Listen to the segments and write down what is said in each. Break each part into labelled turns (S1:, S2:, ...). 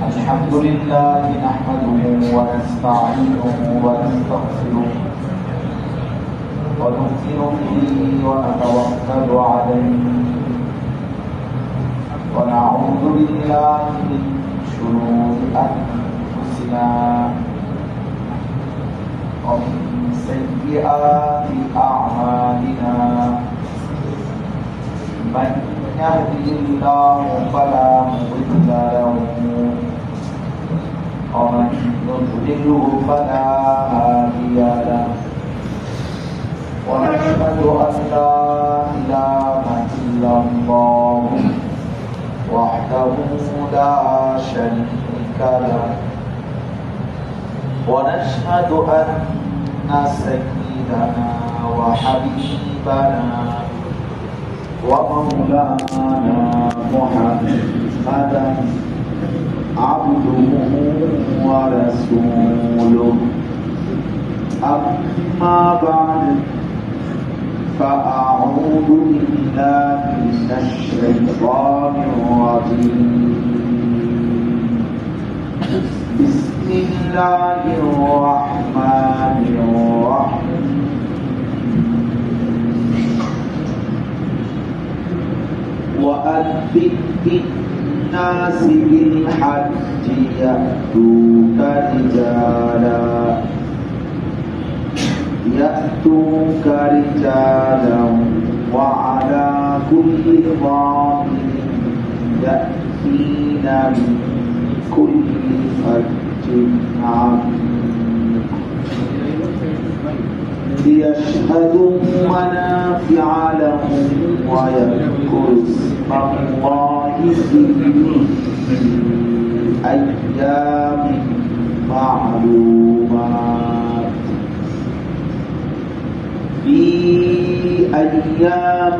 S1: الحمد لله نحمده ونستعينه ونستغفره ونؤمن به ونتوكل عليه ونعوذ بالله من شرور أنفسنا ومن سيئات أعمالنا من يهده الله فلا مضل له ومن يضلله فلا هادي له ونشهد أن لا إله إلا الله وحده لا شريك له ونشهد أن سيدنا وحبيبنا ومولانا محمدا عبده ورسوله أما بعد فأعوذ بالله من الشيطان الرجيم بسم الله الرحمن الرحيم وأذن في الناس بالحج يأتوك رجالا وعلى كل ضامر يأتين من كل فج عميق ليشهدوا منافع لهم ويذكروا اسم الله في أيام معلومات في أيام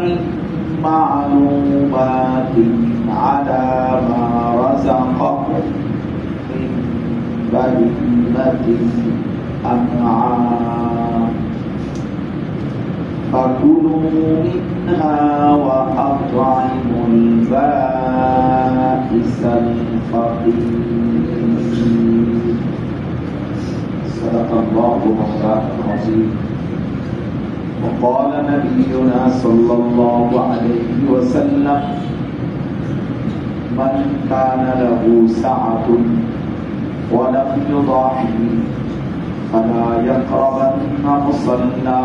S1: معلومات على ما رزقهم من بهيمة الأنعام فكلوا منها وأطعموا البائس الفقير صدق الله مولانا العظيم وقال نبينا صلى الله عليه وسلم من كان له سعة ولم يضحي فلا يقربن مصلانا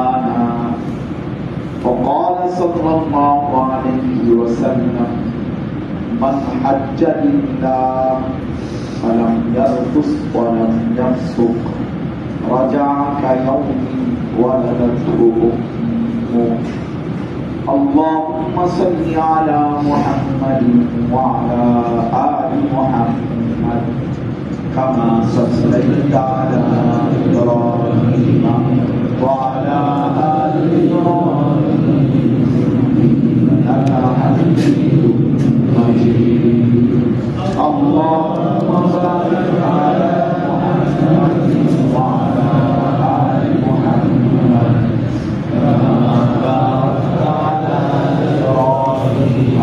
S1: وقال صلى الله عليه وسلم من حج لله فلم يرفث ولم يفسق رجع كيوم ولدته أمه اللهم صل على محمد وعلى آل محمد كما صليت على إبراهيم وعلى آل إبراهيم إنك حميد مجيد اللهم بارك على محمد وعلى آل محمد كما باركت على إبراهيم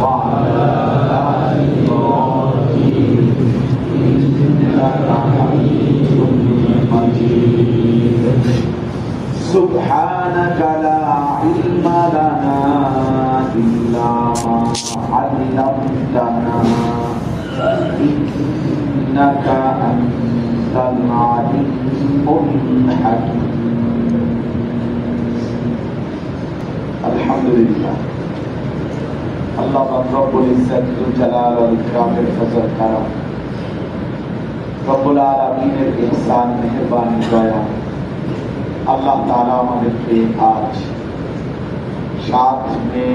S1: وعلى آل إبراهيم إنك حميد مجيد سبحانك لا علم لنا إلا ما علمتنا إنك أنت العليم الحكيم الحمد لله الله رب العزة والجلال والإكرام والفضل والكرم রব্বুল আলামিনের ইহসান মেহেরবানি দয়া আল্লাহ তাআলা আমাদেরকে আজ 7 মে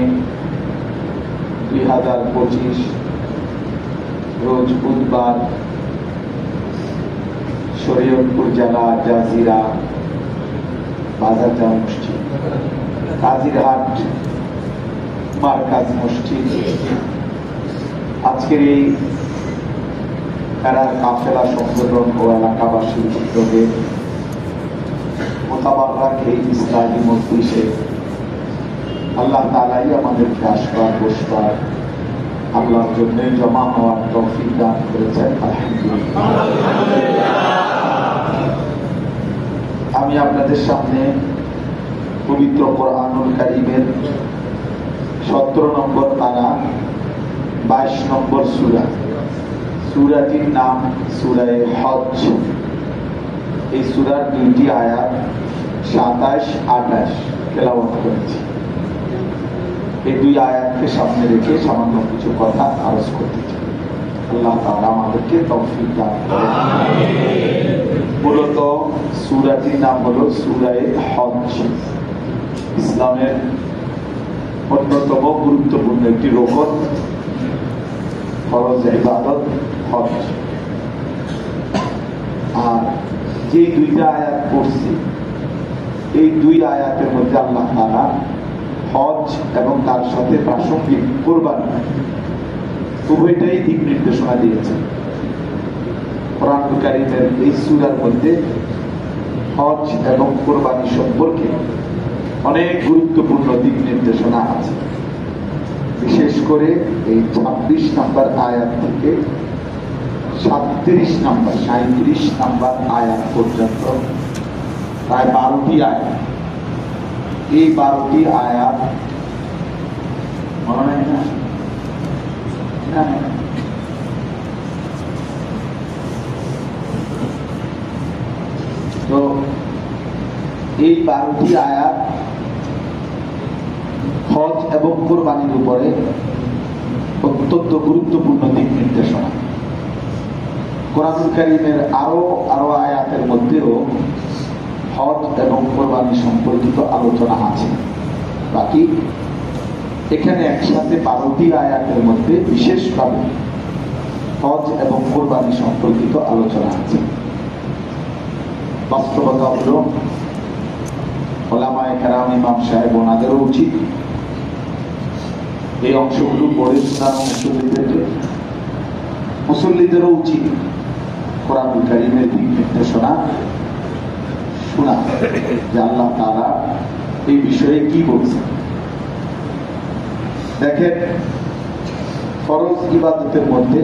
S1: 2025 রোজ বুধবার শরীয়তপুর জেলা জাজিরা বাজারজান মসজিদ কাজিরহাট মার্কাজ মসজিদ আজকের এই কাফেলা সংগঠন ও এলাকাবাসীর উদ্যোগে মোতাবারক এই ইসলামী মজলিসে আল্লাহ তাআলাই আমাদেরকে আসবার বসবার আল্লাহর জন্য জমা হওয়ার তৌফিক দান করেছেন, আলহামদুলিল্লাহ। আমি আপনাদের সামনে পবিত্র কোরআনুল কারীমের 17 নম্বর পারা 22 নম্বর সূরা, সূরাটির নাম সূরা হজ। এই সূরার 2টি আয়াত 27-28 তেলাওয়াত করেছি। এই 2 আয়াতকে সামনে রেখে সামান্য কিছু কথা আরজ করতে চাই। আল্লাহ তাআলা আমাদেরকে তৌফিক দান করেন। মূলত সূরাটির নাম হলো সূরা হজ। ইসলামের অন্যতম গুরুত্বপূর্ণ একটি রকন, ফরজ ইবাদত হজ। আর যে 2টা আয়াত পড়ছি, এই 2 আয়াতের মধ্যে আল্লাহ তাআলা হজ এবং তার সাথে প্রাসঙ্গিক কুরবানি উভয়টাই দিক নির্দেশনা দিয়েছেন। কোরআনুল কারীমের এই সূরার মধ্যে হজ এবং কুরবানি সম্পর্কে অনেক গুরুত্বপূর্ণ দিক নির্দেশনা আছে। বিশেষ করে এই 26 নম্বর আয়াত থেকে 37 নম্বর 37 নম্বর আয়াত পর্যন্ত প্রায় 12টি আয়াত। এই 12টি আয়াত মনে হয় না? তো এই 12টি আয়াত হজ এবং কুরবানির উপরে অত্যন্ত গুরুত্বপূর্ণ দিক নির্দেশনা। কোরআনুল কারীমের আরো আয়াতের মধ্যেও হজ এবং কুরবানি সম্পর্কিত আলোচনা আছে। বাকি এখানে একসাথে 12টি আয়াতের মধ্যে বিশেষভাবে হজ এবং কুরবানি সম্পর্কিত আলোচনা আছে। বাস্তবতা হলো উলামায়ে কেরাম, ইমাম সাহেব, ওনাদেরও উচিত এই অংশগুলো পড়ে শোনানো, মুসল্লিদেরও উচিত কোরআনুল কারীমের দিক নির্দেশনা শোনা, যে আল্লাহ তাআলা এই বিষয়ে কি বলছেন। দেখেন, ফরজ ইবাদতের মধ্যে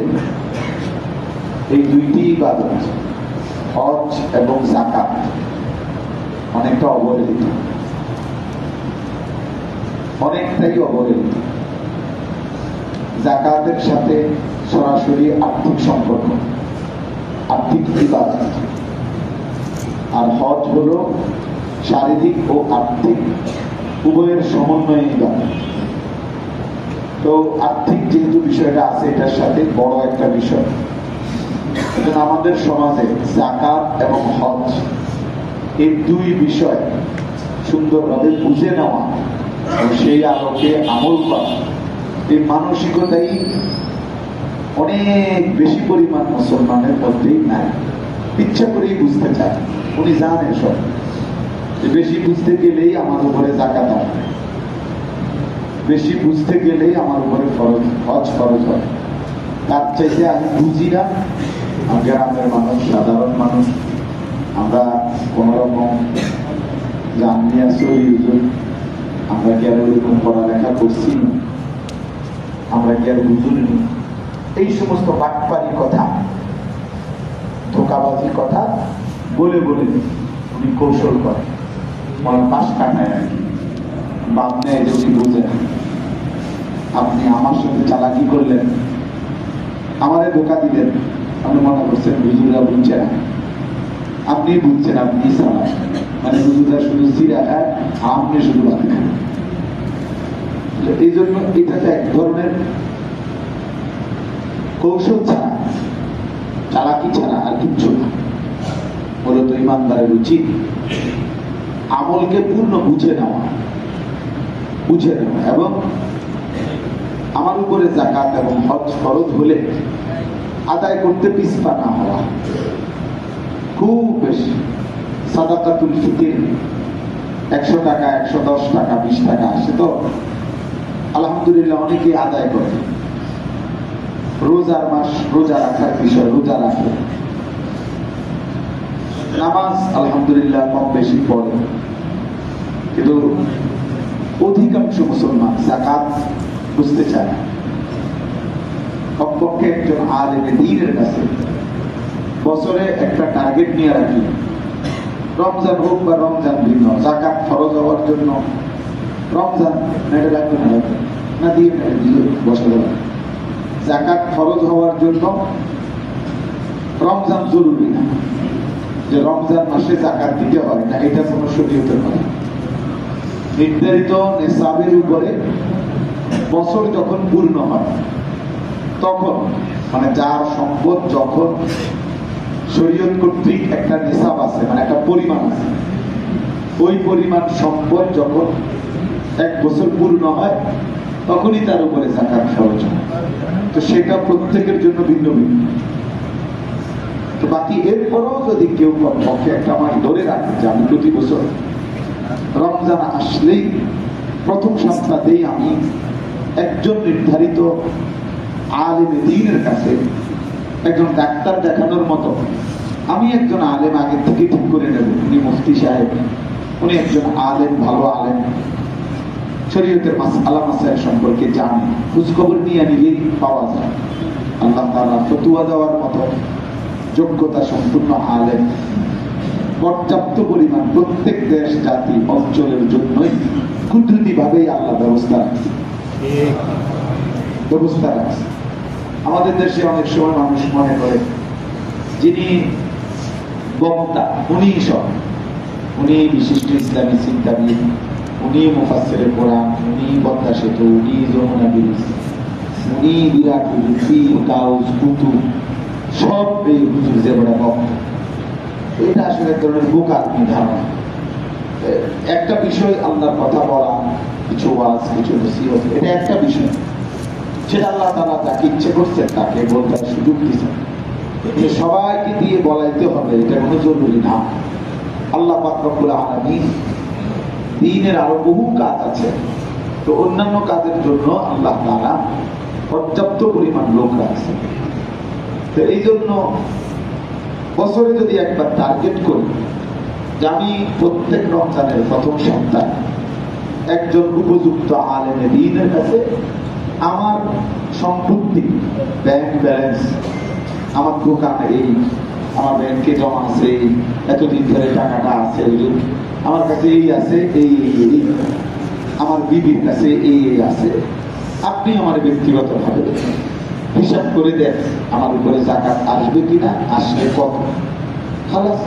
S1: এই 2টি ইবাদত হজ এবং যাকাত অনেকটা অবহেলিত, অনেকটাই অবহেলিত। যাকাতের সাথে সরাসরি আর্থিক সম্পর্ক, আর্থিক ইবাদত। আর হজ হলো শারীরিক ও আর্থিক উভয়ের সমন্বয়ে ইবাদত। তো আর্থিক যেহেতু বিষয়টা আছে, এটার সাথে বড় একটা বিষয়। আমাদের সমাজে যাকাত এবং হজ এই 2 বিষয় সুন্দরভাবে বুঝে নেওয়া এবং সেই আলোকে আমল করা, এই মানসিকতাই অনেক বেশি পরিমাণ মুসলমানের মধ্যেই নাই। ইচ্ছা করেই বুঝতে চায়, উনি জানে সব, বেশি বুঝতে গেলেই আমার উপরে যাকাত আসবে, বেশি বুঝতে গেলেই আমার উপরে ফরজ, হজ ফরজ হয়। তার চাইতে আমি বুঝি না। গ্রামের মানুষ, সাধারণ মানুষ, আমরা কোন রকম জানি আসলে আমরা কি আর ওইরকম পড়ালেখা করছি, আমরা কি আর বুঝুনি, এই সমস্ত বাটপারি কথা, ধোকাবাজি কথা বলে বলে উনি কৌশল করেন, মানে পাশ কাটায় আর কি, বাদ নেয় যে উনি বুঝে না। আপনি আমার সাথে চালাকি করলেন, আমারে ধোকা দিলেন, আপনি মনে করছেন হুজুরা বুঝছে না, আপনি বুঝছেন, আপনি চালান, মানে হুজুরা শুধু চিরা খায়, আপনি শুধু ভাত খান। এই জন্য এটাতে এক ধরনের কৌশল ছাড়া, চালাকি ছাড়া আর কিচ্ছু না। মূলত ইমানদারের উচিত আমলকে পূর্ণ বুঝে নেওয়া এবং আমার উপরে যাকাত এবং হজ ফরজ হলে আদায় করতে পিছপা না হওয়া। খুব বেশি সাদাকাতুল ফিতর 100 টাকা, 110 টাকা, 20 টাকা আসে, তো আলহামদুলিল্লাহ অনেকে আদায় করে। রোজার মাস, রোজা রাখার বিষয়, রোজা রাখে, নামাজ আলহামদুলিল্লাহ কম বেশি পড়ে, কিন্তু অধিকাংশ মুসলমান যাকাত বুঝতে চায় না। কমপক্ষে একজন আলেমে দ্বীনের কাছে বছরে একটা টার্গেট নিয়ে রাখি, রমজান হোক বা রমজান ভিন্ন, যাকাত ফরজ হওয়ার জন্য রমজান এটা রাখবে না দিয়ে বসে দেবে। যাকাত ফরজ হওয়ার জন্য রমজান জরুরি না, যে রমজান মাসে যাকাত দিতে হয় না, এটা কোনো শরীয়তের কথা। নির্ধারিত নেশাবের উপরে বছর যখন পূর্ণ হয় তখন, মানে যার সম্পদ যখন শরীয়ত কর্তৃক একটা নেশাব আছে, মানে একটা পরিমাণ আছে, ওই পরিমাণ সম্পদ যখন 1 বছর পূর্ণ হয় তখনই তার উপরে যাকাত খরচ হয়। তো সেটা প্রত্যেকের জন্য ভিন্ন ভিন্ন। তো বাকি এরপরেও যদি কেউ পক্ষে একটা মাস ধরে রাখে যে আমি প্রতি বছর রমজান আসলেই প্রথম সপ্তাহেই আমি একজন নির্ধারিত আলেমে দ্বীনের কাছে, একজন ডাক্তার দেখানোর মতো আমি একজন আলেম আগে থেকে ঠিক করে নেব, উনি মুফতি সাহেব, উনি একজন আলেম, ভালো আলেম, শরীয়তের মাসআলা মাসাইল সম্পর্কে জানে, খোঁজখবর নিয়ে নিলেই পাওয়া যায়। আল্লাহ তাআলা ফতোয়া দেওয়ার মতো যোগ্যতা সম্পূর্ণ আলেম পর্যাপ্ত পরিমাণ প্রত্যেক দেশ জাতি অঞ্চলের জন্যই কুদরতি ভাবেই আল্লাহ ব্যবস্থা রাখছে। আমাদের দেশে অনেক সময় মানুষ মনে করে যিনি বক্তা উনি সব, উনি বিশিষ্ট ইসলামী চিন্তাবিদ, উনি মুফাসসিরে কোরআন, উনি পদ্মা সেতু, উনি যমুনা ব্রিজ, উনি বিরাট পীর গাউস কুতুব, সব এই হুজুর যে বড় বক্তা। এটা আসলে এক ধরনের বোকার ধারণা। একটা বিষয় আল্লাহর কথা বলা, কিছু ওয়াজ, কিছু নসিহত, এটা একটা বিষয়, সেটা আল্লাহ তাআলা যাকে ইচ্ছে করছেন তাকে বলতে সুযোগ দিচ্ছেন। সবাইকে দিয়ে বলাইতে হবে এটা কোনো জরুরি না। আল্লাহ পাক রব্বুল আলামিন দ্বীনের আরো বহু কাজ আছে, তো অন্যান্য কাজের জন্য আল্লাহ তাআলা পর্যাপ্ত পরিমাণ লোক রাখছেন। তো এই জন্য বছরে যদি একবার টার্গেট করি যে আমি প্রত্যেক রমজানের প্রথম সপ্তাহে একজন উপযুক্ত আলেমে দ্বীনের কাছে আমার সম্পত্তি, ব্যাংক ব্যালেন্স, আমার দোকানে এই, আমার ব্যাংকে জমা আছে, এতদিন ধরে টাকাটা আছে, আমার কাছে এই আছে, এই আমার বিবির কাছে এই আছে, আপনি আমার ব্যক্তিগত ভাবে হিসাব করে দেন আমার উপরে যাকাত আসবে কিনা, আসলে কত। খালাস,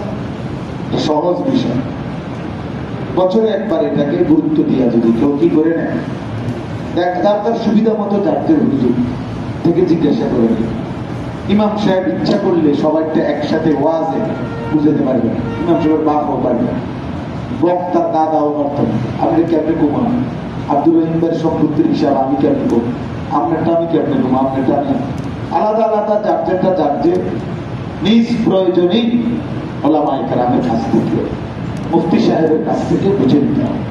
S1: সহজ বিষয়। বছরে একবার এটাকে গুরুত্ব দিয়া যদি কেউ কি করে নেয়, তার সুবিধা মতো যাদের হুজুর থেকে জিজ্ঞাসা করে নেয়। ইমাম সাহেব ইচ্ছা করলে সবাইটা একসাথে ওয়াজে বুঝাতে পারবে, ইমাম সাহেবের বাপও পারবে, বক্তার দাদাও পারত না। আপনি কেমনে কমান আব্দুর রহিম ভাইয়ের সম্পত্তির হিসাব আমি কেমনে করবো, আপনারটা আমি কেমনে করবো, আপনারটা আমি, আলাদা আলাদা যার যে নিজ প্রয়োজনেই ওলামায়ে কেরামের কাছ থেকে, মুফতি সাহেবের কাছ থেকে বুঝে নিতে হবে।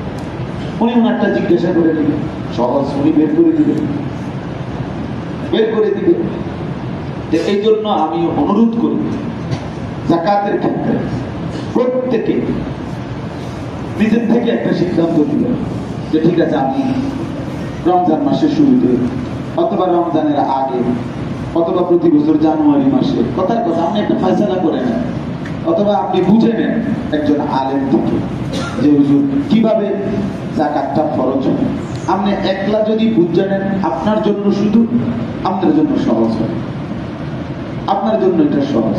S1: উনি ওনারটা জিজ্ঞাসা করে দিবেন, সহজ, উনি বের করে দিবেন। এই জন্য আমি অনুরোধ করি যাকাতের ক্ষেত্রে প্রত্যেকে নিজের থেকে একটা সিদ্ধান্ত দিবেন যে ঠিক আছে আমি রমজান মাসের শুরুতে অথবা রমজানের আগে অথবা প্রতি বছর জানুয়ারি মাসে, কথার কথা আপনি একটা ফয়সালা করে নেন, অথবা আপনি বুঝে নেন একজন আলেম থেকে যে হুজুর কিভাবে যাকাতটা ফরজ হবে। আপনি একলা যদি বুঝে নেন আপনার জন্য, শুধু আপনার জন্য সহজ হবে, আপনার জন্য এটা সহজ।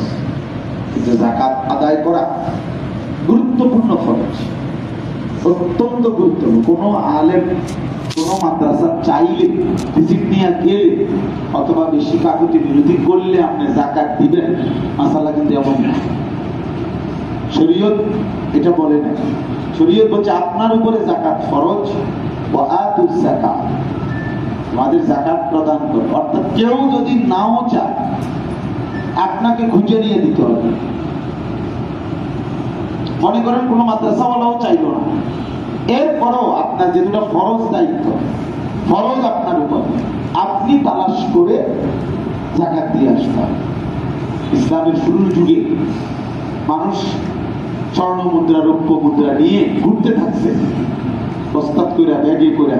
S1: কিন্তু যাকাত আদায় করা গুরুত্বপূর্ণ ফরজ, অত্যন্ত গুরুত্বপূর্ণ। কোনো আলেম কোনো মাদ্রাসা চাইলে ভিজিট নিয়ে গেলে অথবা বেশি কাকুতি বিরোধী করলে আপনি যাকাত দিবেন, মাসালা কিন্তু এমন না। শরীয়ত এটা বলে না। শরীয়ত বলছে আপনার উপরে যাকাত ফরজ, ওয়া আতুজ যাকাত, আমাদের যাকাত প্রদান করো। অর্থাৎ কেউ যদি নাও চায় আপনাকে খুঁজে নিয়ে দিতে হবে। মনে করেন কোন মাদ্রাসাওয়ালাও চাইল না, এরপরও আপনার যে দুটো ফরজ দায়িত্ব, ফরজ আপনার উপর, আপনি তালাশ করে যাকাত দিয়ে আসতে হবে। ইসলামের শুরুর যুগে মানুষ স্বর্ণ মুদ্রা, রৌপ্য মুদ্রা নিয়ে ঘুরতে থাকছে প্রস্তাব করে, ব্যাগে করে,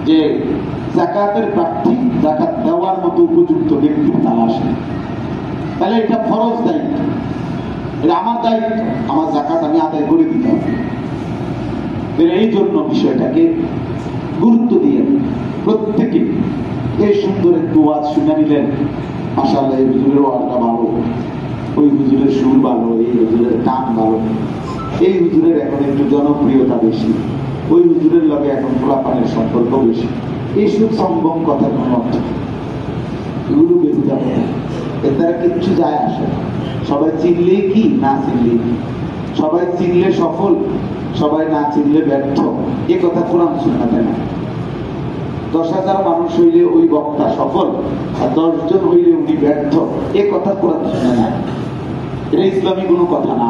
S1: যে যাকাতের প্রার্থী, যাকাত দেওয়ার মতো উপযুক্ত তাহলে এটা ফরজ দায়িত্ব, এটা আমার দায়িত্ব, আমার যাকাত আমি আদায় করে দিতে হবে। এই জন্য বিষয়টাকে গুরুত্ব দিয়ে প্রত্যেকে এই সুন্দর একটু ওয়াজ শুনে নিলেন। মাশাআল্লাহ, এই হুজুরের ওয়াজটা ভালো, ওই হুজুরের সুর ভালো, এই হুজুরের টান ভালো, এই হুজুরের এখন একটু জনপ্রিয়তা বেশি, ওই হুজুরের লগে এখন পোলাপানের সম্পর্ক বেশি। এই সব সম্ভব কথা কোনো অর্থ, এগুলো বেরোতে হবে, এর দ্বারা কিচ্ছু যায় আসে। সবাই চিনলেই কি, না চিনলেই কি, সবাই চিনলে সফল, সবাই না চিনলে ব্যর্থ, এ কথা কোরআন সুন্নাতে না। 10,000 মানুষ হইলে ওই বক্তা সফল, আর 10 জন হইলে উনি ব্যর্থ, এ কথা কোরআন শুনে না। এটা ইসলামী কোনো কথা না।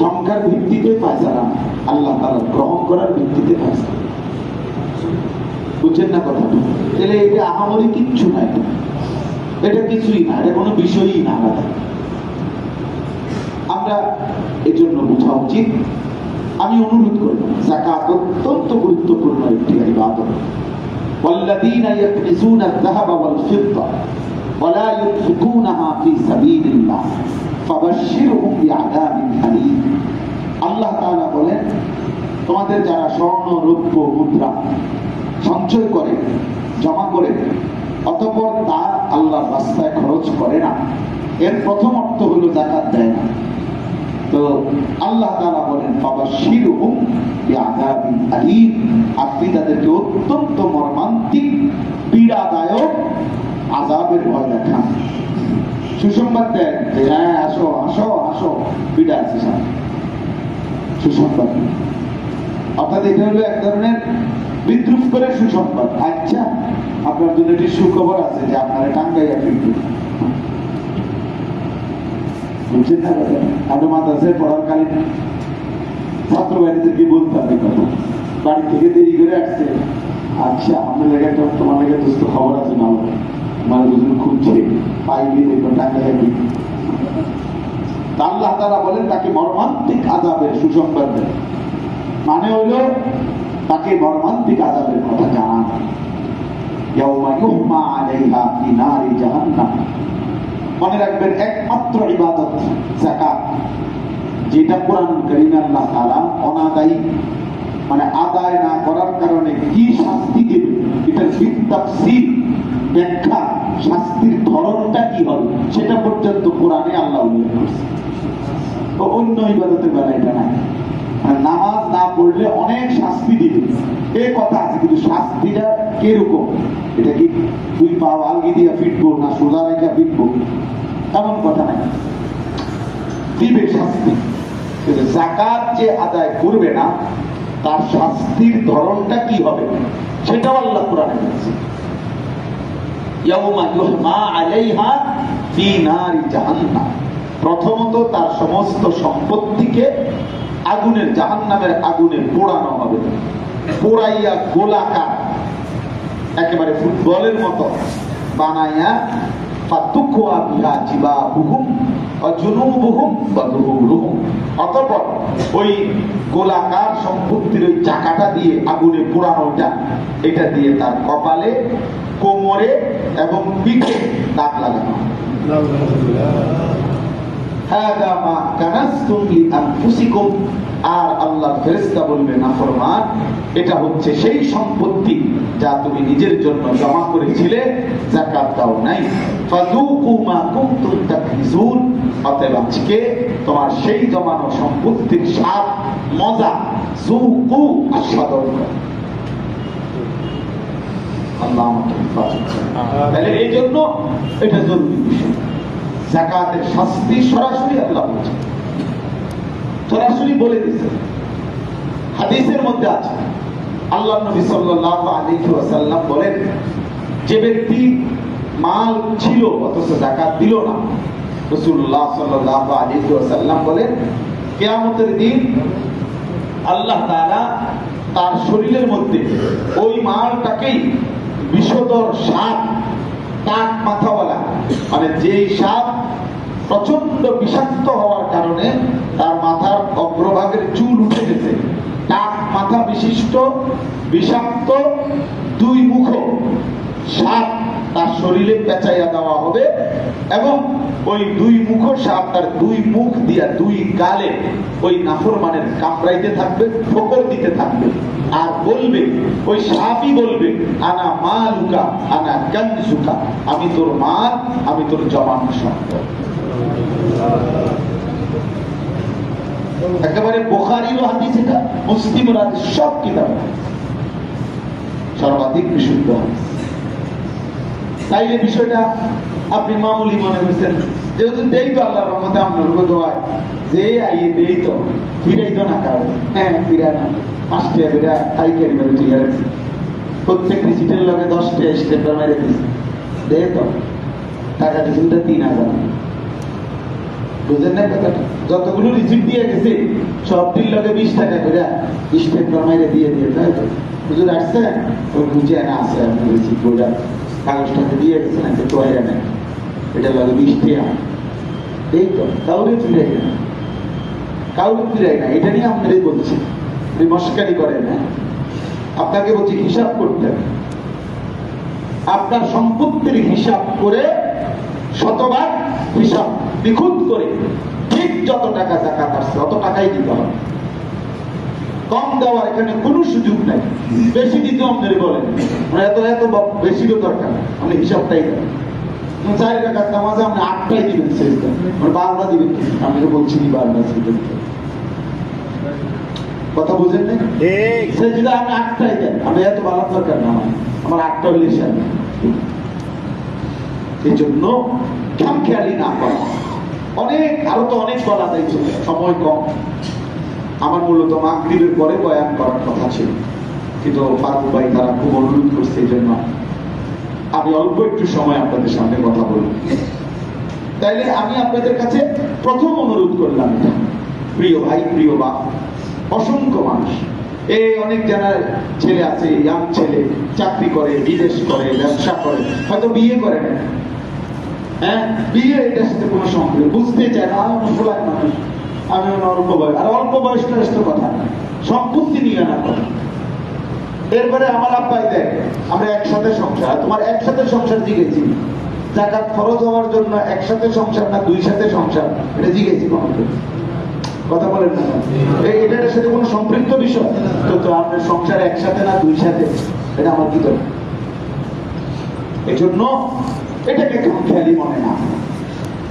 S1: সংখ্যার ভিত্তিতে ফায়সালা, আল্লাহ তাআলা গ্রহণ করার ভিত্তিতে ফায়সালা। বুঝছেন না কথাটা? তাহলে এটা আহামরি কিচ্ছু নাই, এটা কিছুই না, এটা কোনো বিষয়ই না। আমরা এই জন্য বোঝা উচিত। আমি অনুরোধ করব, যাকাত অত্যন্ত গুরুত্বপূর্ণ একটি ইবাদত। ওয়াল্লাযীনা ইয়াকনিজুনা আয-যাহাবা ওয়াল ফিদ্দা ওয়া লা ইউনফিকুনাহা ফী সাবিলিল্লাহ ফাবাশশিরহুম বিআযাবিন আলীম। আল্লাহ তাআলা বলেন, তোমাদের যারা স্বর্ণ রৌপ্য মুদ্রা সঞ্চয় করে, জমা করে, অতঃপর তা আল্লাহর রাস্তায় খরচ করে না, এর প্রথম অর্থ হলো যাকাত দেয় না। তো আল্লাহ তাআলা বলেন, ফাবাশশিরহুম বিআযাবিন আলীম, আপনি তাদেরকে অত্যন্ত মর্মান্তিক পীড়াদায়ক আযাবের ভয় দেখান, সুসংবাদ দেন যে হ্যাঁ আসো আসো আসো, পীড়া আছে সামনে, সুসংবাদ। অর্থাৎ এটা হলো এক ধরনের বিদ্রুপ করে সুসংবাদ। আচ্ছা, আপনার জন্য একটি সুখবর আছে যে আপনারা টাঙ্গাইয়া ফিরবে। বুঝছেন না কথা? আপনি মাদ্রাসায় পড়াকালীন ছাত্র বাড়িদেরকে বলতে হবে কথা, বাড়ি থেকে দেরি করে আসছে, আচ্ছা আপনার লেগে একটা, তোমার লেগে দোস্ত খবর আছে না, মানে দুজন খুঁজছে, পাইলে দেখো টাঙ্গাইয়া ফিরবে। আল্লাহ তাআলা বলেন তাকে মর্মান্তিক আযাবের সুসংবাদ দেন, মানে হইল তাকে মর্মান্তিক আযাবের কথা জানান। ইয়াউমা ইউহমা আলাইহা ফি নারি জাহান্নাম। মনে রাখবেন, একমাত্র ইবাদত যাকাত, যেটা কোরআন কারীমে আল্লাহ তাআলা অনাদায়ী, মানে আদায় না করার কারণে কি শাস্তি দেবে, এটার তাফসীর, ব্যাখ্যা, শাস্তির ধরনটা কি হবে, সেটা পর্যন্ত কোরআনে আল্লাহ উল্লেখ করেছে। তো অন্য ইবাদতের বেলা এটা নাই। নামাজ না পড়লে অনেক শাস্তি দিবে, এই কথা আছে, কিন্তু শাস্তিটা কিরকম, এটা কি 2 পা আলগি দিয়ে ফিটবো না সোজা রেখা ফিটবো, এমন কথা নাই, দিবে শাস্তি। যাকাত যে আদায় করবে না, তার শাস্তির ধরনটা কি হবে সেটাও আল্লাহ কোরআনে বলেছে। ইয়াউমা ইউহমা আলাইহা ফি নারি জাহান্নাম। প্রথমত তার সমস্ত সম্পত্তিকে আগুনের, জাহান্নামের আগুনে পোড়ানো হবে, পোড়াইয়া গোলাকার একেবারে ফুটবলের মতো বানাইয়া, ফাতুকুয়া বিহা জিবাহুহুম ওয়া জুনুবুহুম ওয়া যুহুরুহুম। অতঃপর ওই গোলাকার সম্পত্তির ওই চাকাটা দিয়ে আগুনে পোড়ানোটা, এটা দিয়ে তার কপালে, কোমরে এবং পিঠে দাগ লাগানো। হাদা মা কানাসতুম লিআনফুসিকুম। আর আল্লাহর ফেরেশতা বলবে, নাফরমান, এটা হচ্ছে সেই সম্পত্তি যা তুমি নিজের জন্য জমা করেছিলে, যাকাত দাও নাই। ফাযুকু মা কুনতুম তাকনিজুন। অতএব আজকে তোমার সেই জমানো সম্পত্তির স্বাদ, মজা, যুকু, আস্বাদন করো। আল্লাহ আমাকে হেফাজত করুন। তাহলে এই জন্য এটা জরুরি বিষয়। যাকাতের শাস্তি সরাসরি আল্লাহ বলছেন, সরাসরি বলে দিয়েছেন, হাদিসের মধ্যে আছে। আল্লাহ নবী সাল্লাল্লাহু আলাইহি ওয়াসাল্লাম বলেন, যে ব্যক্তি মাল ছিল অথচ যাকাত দিল না, রাসূলুল্লাহ সাল্লাল্লাহু আলাইহি ওয়াসাল্লাম বলেন, কিয়ামতের দিন আল্লাহ তাআলা তার শরীরের মধ্যে ওই মালটাকেই বিষধর সাপ, টাক মাথাওয়ালা, মানে যেই সাপ প্রচন্ড বিষাক্ত হওয়ার কারণে তার মাথার অগ্রভাগের চুল উঠে গেছে, টাক মাথা বিশিষ্ট বিষাক্ত 2 মুখ সাপ তার শরীরে পেঁচাইয়া দেওয়া হবে এবং ওই দুই মুখোশাপ তার দুই মুখ দিয়া দুই গালে ওই নাফরমানের কামড়াইতে থাকবে, ঠোকর দিতে থাকবে, আর বলবে, ওই সাপই বলবে, আনা মালুকা আনা কানজুকা, আমি তোর মাল, আমি তোর জমানো সম্পদ। একেবারে বুখারীর হাদিস, এটা মুসলিমের হাদিস, সব কিতাব সর্বাধিক বিশুদ্ধ হাদিস। তাইলে বিষয়টা আপনি মামুলি মনে করছেন, যেহেতু দেই তো আল্লাহর রহমতে আপনার দোয়ায়, যে আইয়ে দেই তো ফিরাই তো না কারো, হ্যাঁ ফিরায় না, 5 টাকা করে পাইকারি ভাবে ঠিক আছে, প্রত্যেক রিসিটের লগে 10 টাকা স্টেপটা মেরে দিয়েছে, দে তো টাকা রিসিটটা 3000, বুঝলেন না কথাটা? যতগুলো রিসিপ্ট দিয়ে গেছে সবটির লগে 20 টাকা করে স্টেপটা মেরে দিয়ে দিয়ে, তাই তো হুজুর আসছে ওই বুঝে না আছে, আপনি রিসিপ্ট বইটা কাগজটাকে দিয়ে গেছেন, একটা তোয়াইয়া নেই, এটা লাগে 20 টাকা, এই তো কাউরে ফিরাই না, কাউরে ফিরাই না। এটা নিয়ে আপনারই বলছি, আপনি মস্কারি করেন না, আপনাকে বলছি হিসাব করতে হবে। আপনার সম্পত্তির হিসাব করে, শতভাগ হিসাব নিখুঁত করে, ঠিক যত টাকা যাকাত আসছে অত টাকাই দিতে হবে, কম দেওয়ার এখানে কোনো সুযোগ নাই। বেশি দিতে আপনারই বলেন, এত এত বেশিরও দরকার, আপনি হিসাবটাই দেন। 4 টাকার নামাজে আপনি 8টাই দিবেন, সেজদা 12টা দিবেন, আমি তো বলছি 12টা দিবেন, কথা বুঝেন না? সেজদা আপনি 8টাই দেন, আমি এত ভালো দরকার না, আমার 8টা হলে সামনে। এই জন্য খামখেয়ালি না করা। অনেক আরো তো অনেক বলা যাইছে, সময় কম। আমার মূলত মাগরিবের পরে বয়ান করার কথা ছিল, কিন্তু ফারুক ভাই তারা খুব অনুরোধ করছে, এই জন্য আমি অল্প একটু সময় আপনাদের সামনে কথা বলব। তাইলে আমি আপনাদের কাছে প্রথম অনুরোধ করলাম, এটা প্রিয় ভাই, প্রিয় বাপ, অসংখ্য মানুষ, এই অনেক জানার ছেলে আছে, ইয়াং ছেলে, চাকরি করে, বিদেশ করে, ব্যবসা করে, হয়তো বিয়ে করে না, হ্যাঁ বিয়ে এটার সাথে কোনো সম্পর্ক বুঝতে চায় না, আমি মুসলাম মানুষ, আমি অল্প বয়স, আর অল্প বয়সটা কথা, সম্পত্তি নিয়ে না কথা। এরপরে আমার আব্বাই দেয়, আমরা একসাথে সংসার, তোমার একসাথে সংসার জিগেছি, জাকাত খরচ হওয়ার জন্য একসাথে সংসার না 2 সাথে সংসার, এটা জিগেছি কোনো কথা বলেন না, এটার সাথে কোনো সম্পৃক্ত বিষয় তো আপনার সংসার একসাথে না 2 সাথে, এটা আমার কি দরকার? এই জন্য এটাকে খামখেয়ালি মনে না,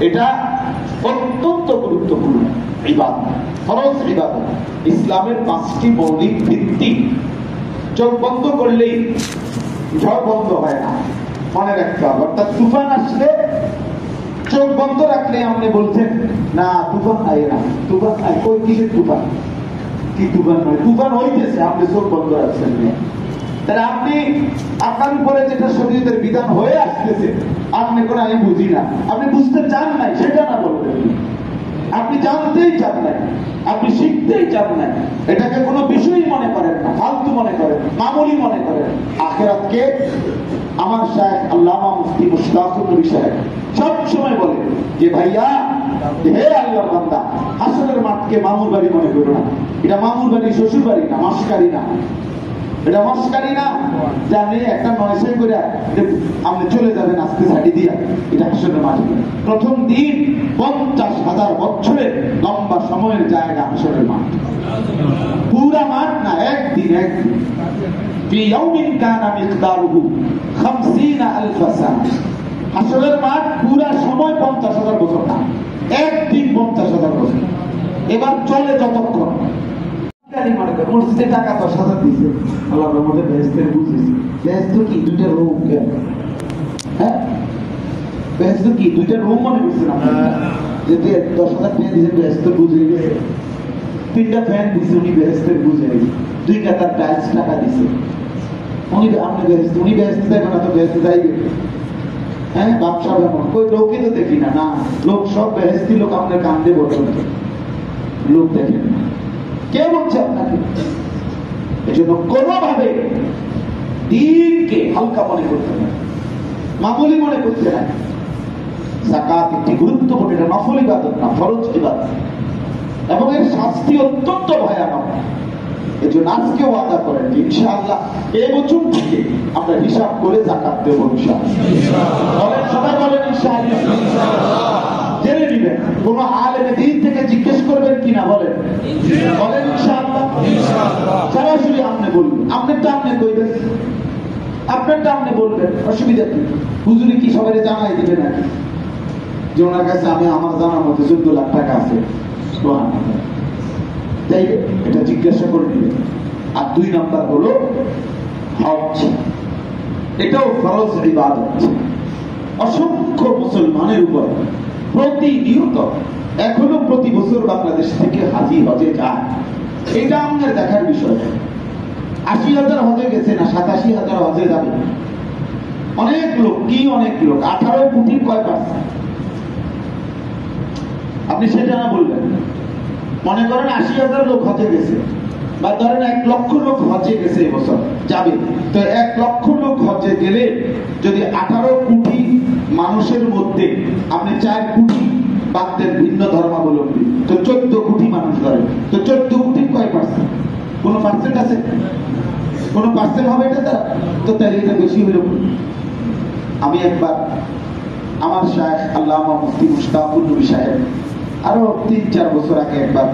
S1: এটা অত্যন্ত গুরুত্বপূর্ণ ইবাদত, ফরজ ইবাদত। ইসলামের 5টি মৌলিক ভিত্তি, চোখ বন্ধ করলেই ঝড় বন্ধ হয় না, মনে রাখতে হবে। অর্থাৎ তুফান আসলে চোখ বন্ধ রাখলে আপনি বলছেন না তুফান নাই, না তুফান নাই, কই কিসের তুফান, কি তুফান নয়, তুফান হইতেছে, আপনি চোখ বন্ধ রাখছেন না। তাহলে আপনি আপনার উপরে যেটা শরীয়তের বিধান হয়ে আসতেছে, আপনি কোনো আমি বুঝি না, আপনি বুঝতে চান নাই, সেটা না বলবেন, আপনি জানতেই চান নাই, আপনি শিখতেই চান নাই, এটাকে কোনো বিষয়ই মনে করেন না, ফালতু মনে করেন, মামুলি মনে করেন। আখিরাতকে আমার শায়েখ আল্লামা মুফতি মুশতাকুর নবী সাহেব সব সময় বলে যে ভাইয়া, হে আল্লাহর বান্দা, হাসরের মাঠকে মামুর বাড়ি মনে করো না, এটা মামুর বাড়ি, শ্বশুর বাড়ি না, মস্কারি না, এটা মস্কারি না, জানে একটা নয়সে করে আপনি চলে যাবেন আজকে ঝাড়ি দিয়া, এটা হাসরের মাঠ। প্রথম দিন 50,000 বছরের লম্বা সময়ের জায়গা হাসরের মাঠ, পুরা মাঠ না, একদিন একদিন। ফি ইয়াউমিন কানা মিকদারুহু 50,000 সানা, হাসরের মাঠ পুরা সময় 50,000 বছর না, একদিন 50,000 বছর। এবার চলে যতক্ষণ মসজিদে টাকা 10,000 দিচ্ছে, আল্লাহ রহমতে বেহেশতের বুঝেছি, বেহেশত কি 2টা রুম, হ্যাঁ বেহেশত কি 2টা রুম মনে করছেন আপনারা, যদি 10,000 টাকা দিয়েছে বেহেশত বুঝে গেছে, 3টা ফ্যান দিচ্ছে, উনি বেহেশতের বুঝে গেছে, 2 কাতার টাইলস টাকা দিচ্ছে, উনি আপনি বেহেশত, উনি বেহেশত দেবেন না তো বেহেশত যাইবে, হ্যাঁ ব্যবসা ব্যাপার কই লোকই তো দেখি না, না লোক সব বেহেশতি লোক আপনার কান্দে বসে, লোক দেখেন কে বলছে আপনাকে? এজন্য কোনোভাবে দিনকে হালকা মনে করতে না, মামুলি মনে করতে না। যাকাত একটি গুরুত্বপূর্ণ, এটা নফল ইবাদত না, ফরজ ইবাদত, এবং এর শাস্তি অত্যন্ত ভয়ানক। এই জন্য আজকে ওয়াদা করেন যে ইনশাআল্লাহ এই বছর থেকে আমরা হিসাব করে যাকাত দেব ইনশাআল্লাহ। সবাই বলেন ইনশাআল্লাহ। জেনে নিবেন, কোন আলেম দিন থেকে জিজ্ঞেস করবেন কিনা বলেন বলেন ইনশাআল্লাহ। সরাসরি আপনি বলবেন, আপনারটা আপনি কইবেন, আপনারটা আপনি বলবেন, অসুবিধা কি? হুজুরি কি সবাই জানাই দিবে নাকি যে ওনার কাছে আমি আমার জানার মধ্যে 14 লাখ টাকা আছে? তাই এটা জিজ্ঞাসা করে নিবেন। আর 2 নাম্বার হলো হজ। এটাও ফরজ ইবাদত। অসংখ্য মুসলমানের উপর প্রতিনিয়ত এখনো প্রতি বছর বাংলাদেশ থেকে হাজি হজে যায়। এটা আমাদের দেখার বিষয়। 80,000 হজে গেছে না 87,000 হজে যাবে? অনেক লোক, কি অনেক লোক, 18 কোটি কয় পার্সেন্ট? আপনি সেটা না বলবেন। মনে করেন 80,000 লোক হজে গেছে, বা ধরেন 1 লক্ষ লোক হজে গেছে এবছর যাবে, তো 1 লক্ষ লোক হজে গেলে যদি 18 কোটি মানুষের মধ্যে আপনি 4 কোটি বাদ দেন ভিন্ন ধর্মাবলম্বী, তো 14 কোটি মানুষ ধরেন, তো 14 কোটি কয় পার্সেন্ট? কোন পার্সেন্ট আছে? কোন পার্সেন্ট হবে এটা তারা? তো তাহলে এটা বেশি হইল। আমি একবার আমার শায়েখ আল্লামা মুফতি মুশতাকুর নবী সাহেব আরো 3-4 বছর আগে একবার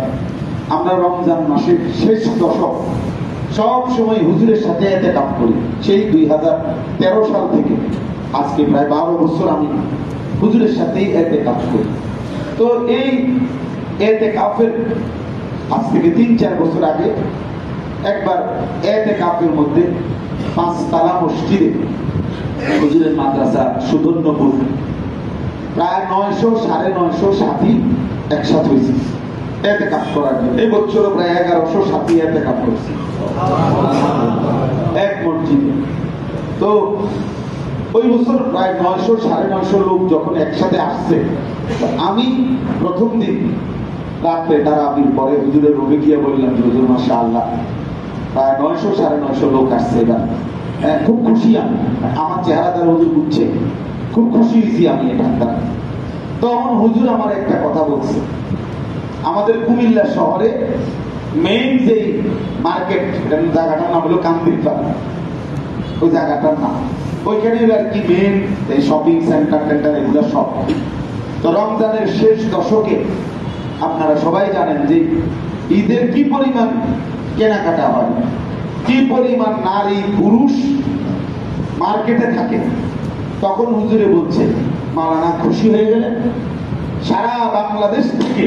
S1: আমরা রমজান মাসের শেষ দশক সব সময় হুজুরের সাথে ইতিকাফ করি। সেই 2013 সাল থেকে আজকে প্রায় 12 বছর আমি হুজুরের সাথেই ইতিকাফ করি। তো এই ইতিকাফের আজ থেকে 3-4 বছর আগে একবার ইতিকাফের মধ্যে 5 তালা মসজিদে হুজুরের মাদ্রাসা সুধন্যপুর প্রায় 900-950 সাথী একসাথে হয়েছে ইতিকাফ করার জন্য। এই বছরও প্রায় 1100 সাথী ইতিকাফ করছে এক মসজিদে। তো ওই বছর প্রায় 900-950 লোক যখন একসাথে আসছে, আমি প্রথম দিন রাত্রে তারাবির পরে হুজুরের রুমে গিয়ে বললাম যে হুজুর মাশাআল্লাহ প্রায় 900-950 লোক আসছে, এবার খুব খুশি আমি, আমার চেহারা দ্বারা হুজুর বুঝছে, খুব খুশি হয়েছি আমি এটা দ্বারা। তখন হুজুর আমার একটা কথা বলছে, আমাদের কুমিল্লা শহরে মেইন যে মার্কেট জায়গাটার নাম হলো কান্দিরপাড়া, ওই জায়গাটার নাম, ওইখানে আর কি মেইন শপিং সেন্টার টেন্টার এগুলো সব। তো রমজানের শেষ দশকে আপনারা সবাই জানেন যে ঈদের কি পরিমাণ কেনাকাটা হয়, কি পরিমাণ নারী পুরুষ মার্কেটে থাকে। তখন হুজুরে বলছে মাওলানা খুশি হয়ে গেলেন, সারা বাংলাদেশ থেকে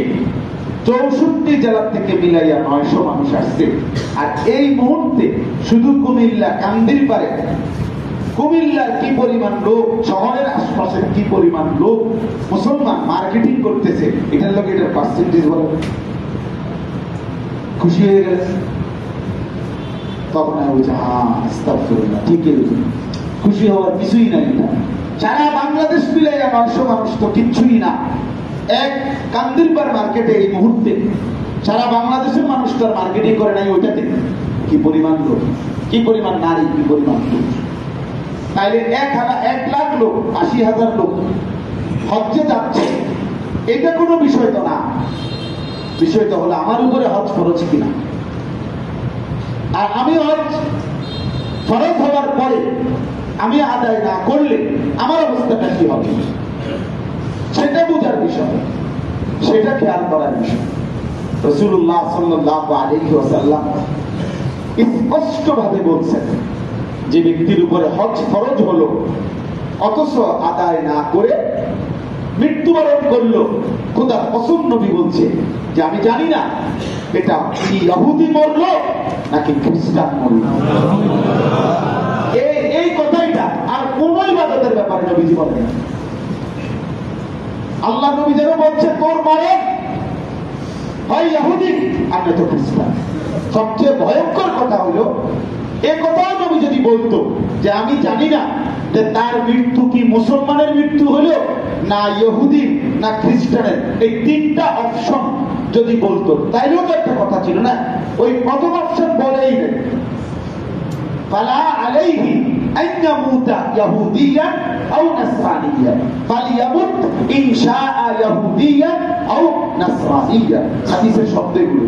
S1: 64 জেলা থেকে মিলাইয়া 900 মানুষ আসছে। আর এই মুহূর্তে শুধু কুমিল্লা কান্দিরপাড়ে কুমিল্লার কি পরিমাণ লোক, শহরের আশপাশের কি পরিমাণ লোক মুসলমান মার্কেটিং করতেছে, এটার লোক এটার পার্সেন্টেজ বলে খুশি হয়ে গেছে। তখন আমি বলছি হ্যাঁ আস্তাগফিরুল্লাহ, ঠিকই খুশি হওয়ার কিছুই নাই। সারা বাংলাদেশ মিলাইয়া 900 মানুষ তো কিচ্ছুই না। এক কান্দিরপাড় মার্কেটে এই মুহূর্তে সারা বাংলাদেশের মানুষ তো আর মার্কেটিং করে নাই ওইটাতে। কি পরিমাণ লোক, কি পরিমাণ নারী, কি পরিমাণ লোক। তাইলে 1 লাখ লোক, 80,000 লোক হজ্জে যাচ্ছে, এটা কোনো বিষয় তো না। বিষয়টা হলো আমার উপরে হজ ফরজ কিনা। আর আমি হজ ফরজ হওয়ার পরে আমি আদায় না করলে আমার অবস্থাটা কি হবে, সেটা বোঝার বিষয়, সেটা খেয়াল করার বিষয়। রাসূলুল্লাহ সাল্লাল্লাহু আলাইহি ওয়াসাল্লাম স্পষ্ট ভাবে বলছেন, যে ব্যক্তির উপরে হজ ফরজ হলো অথচ আদায় না করে মৃত্যুবরণ করলো, খোদার কসম নবী বলছে যে আমি জানি না এটা কি ইহুদি মরলো নাকি খ্রিস্টান মরলো। এই কথাইটা আর কোন ইবাদতের ব্যাপারে নবীজি বলেন না। আল্লাহ নবী যেন বলছে তোর মরণ হয় ইহুদি আর নয়তো খ্রিস্টান। সবচেয়ে ভয়ঙ্কর কথা হলো এ কথাও নবী যদি বলতো যে আমি জানি না যে তার মৃত্যু কি মুসলমানের মৃত্যু হলো না ইহুদি না খ্রিস্টানের, এই 3টা অপশন যদি বলতো তাইলেও তো একটা কথা ছিল না। ওই প্রথম অপশন বলেই নেই, ফালা আলাইহি আন ইয়ামুতা ইহুদিয়ান আও নাসরানিয়ান ফালিয়ামুত ইন শাআ ইহুদিয়ান আও নাসরানিয়ান। হাদিসের শব্দগুলো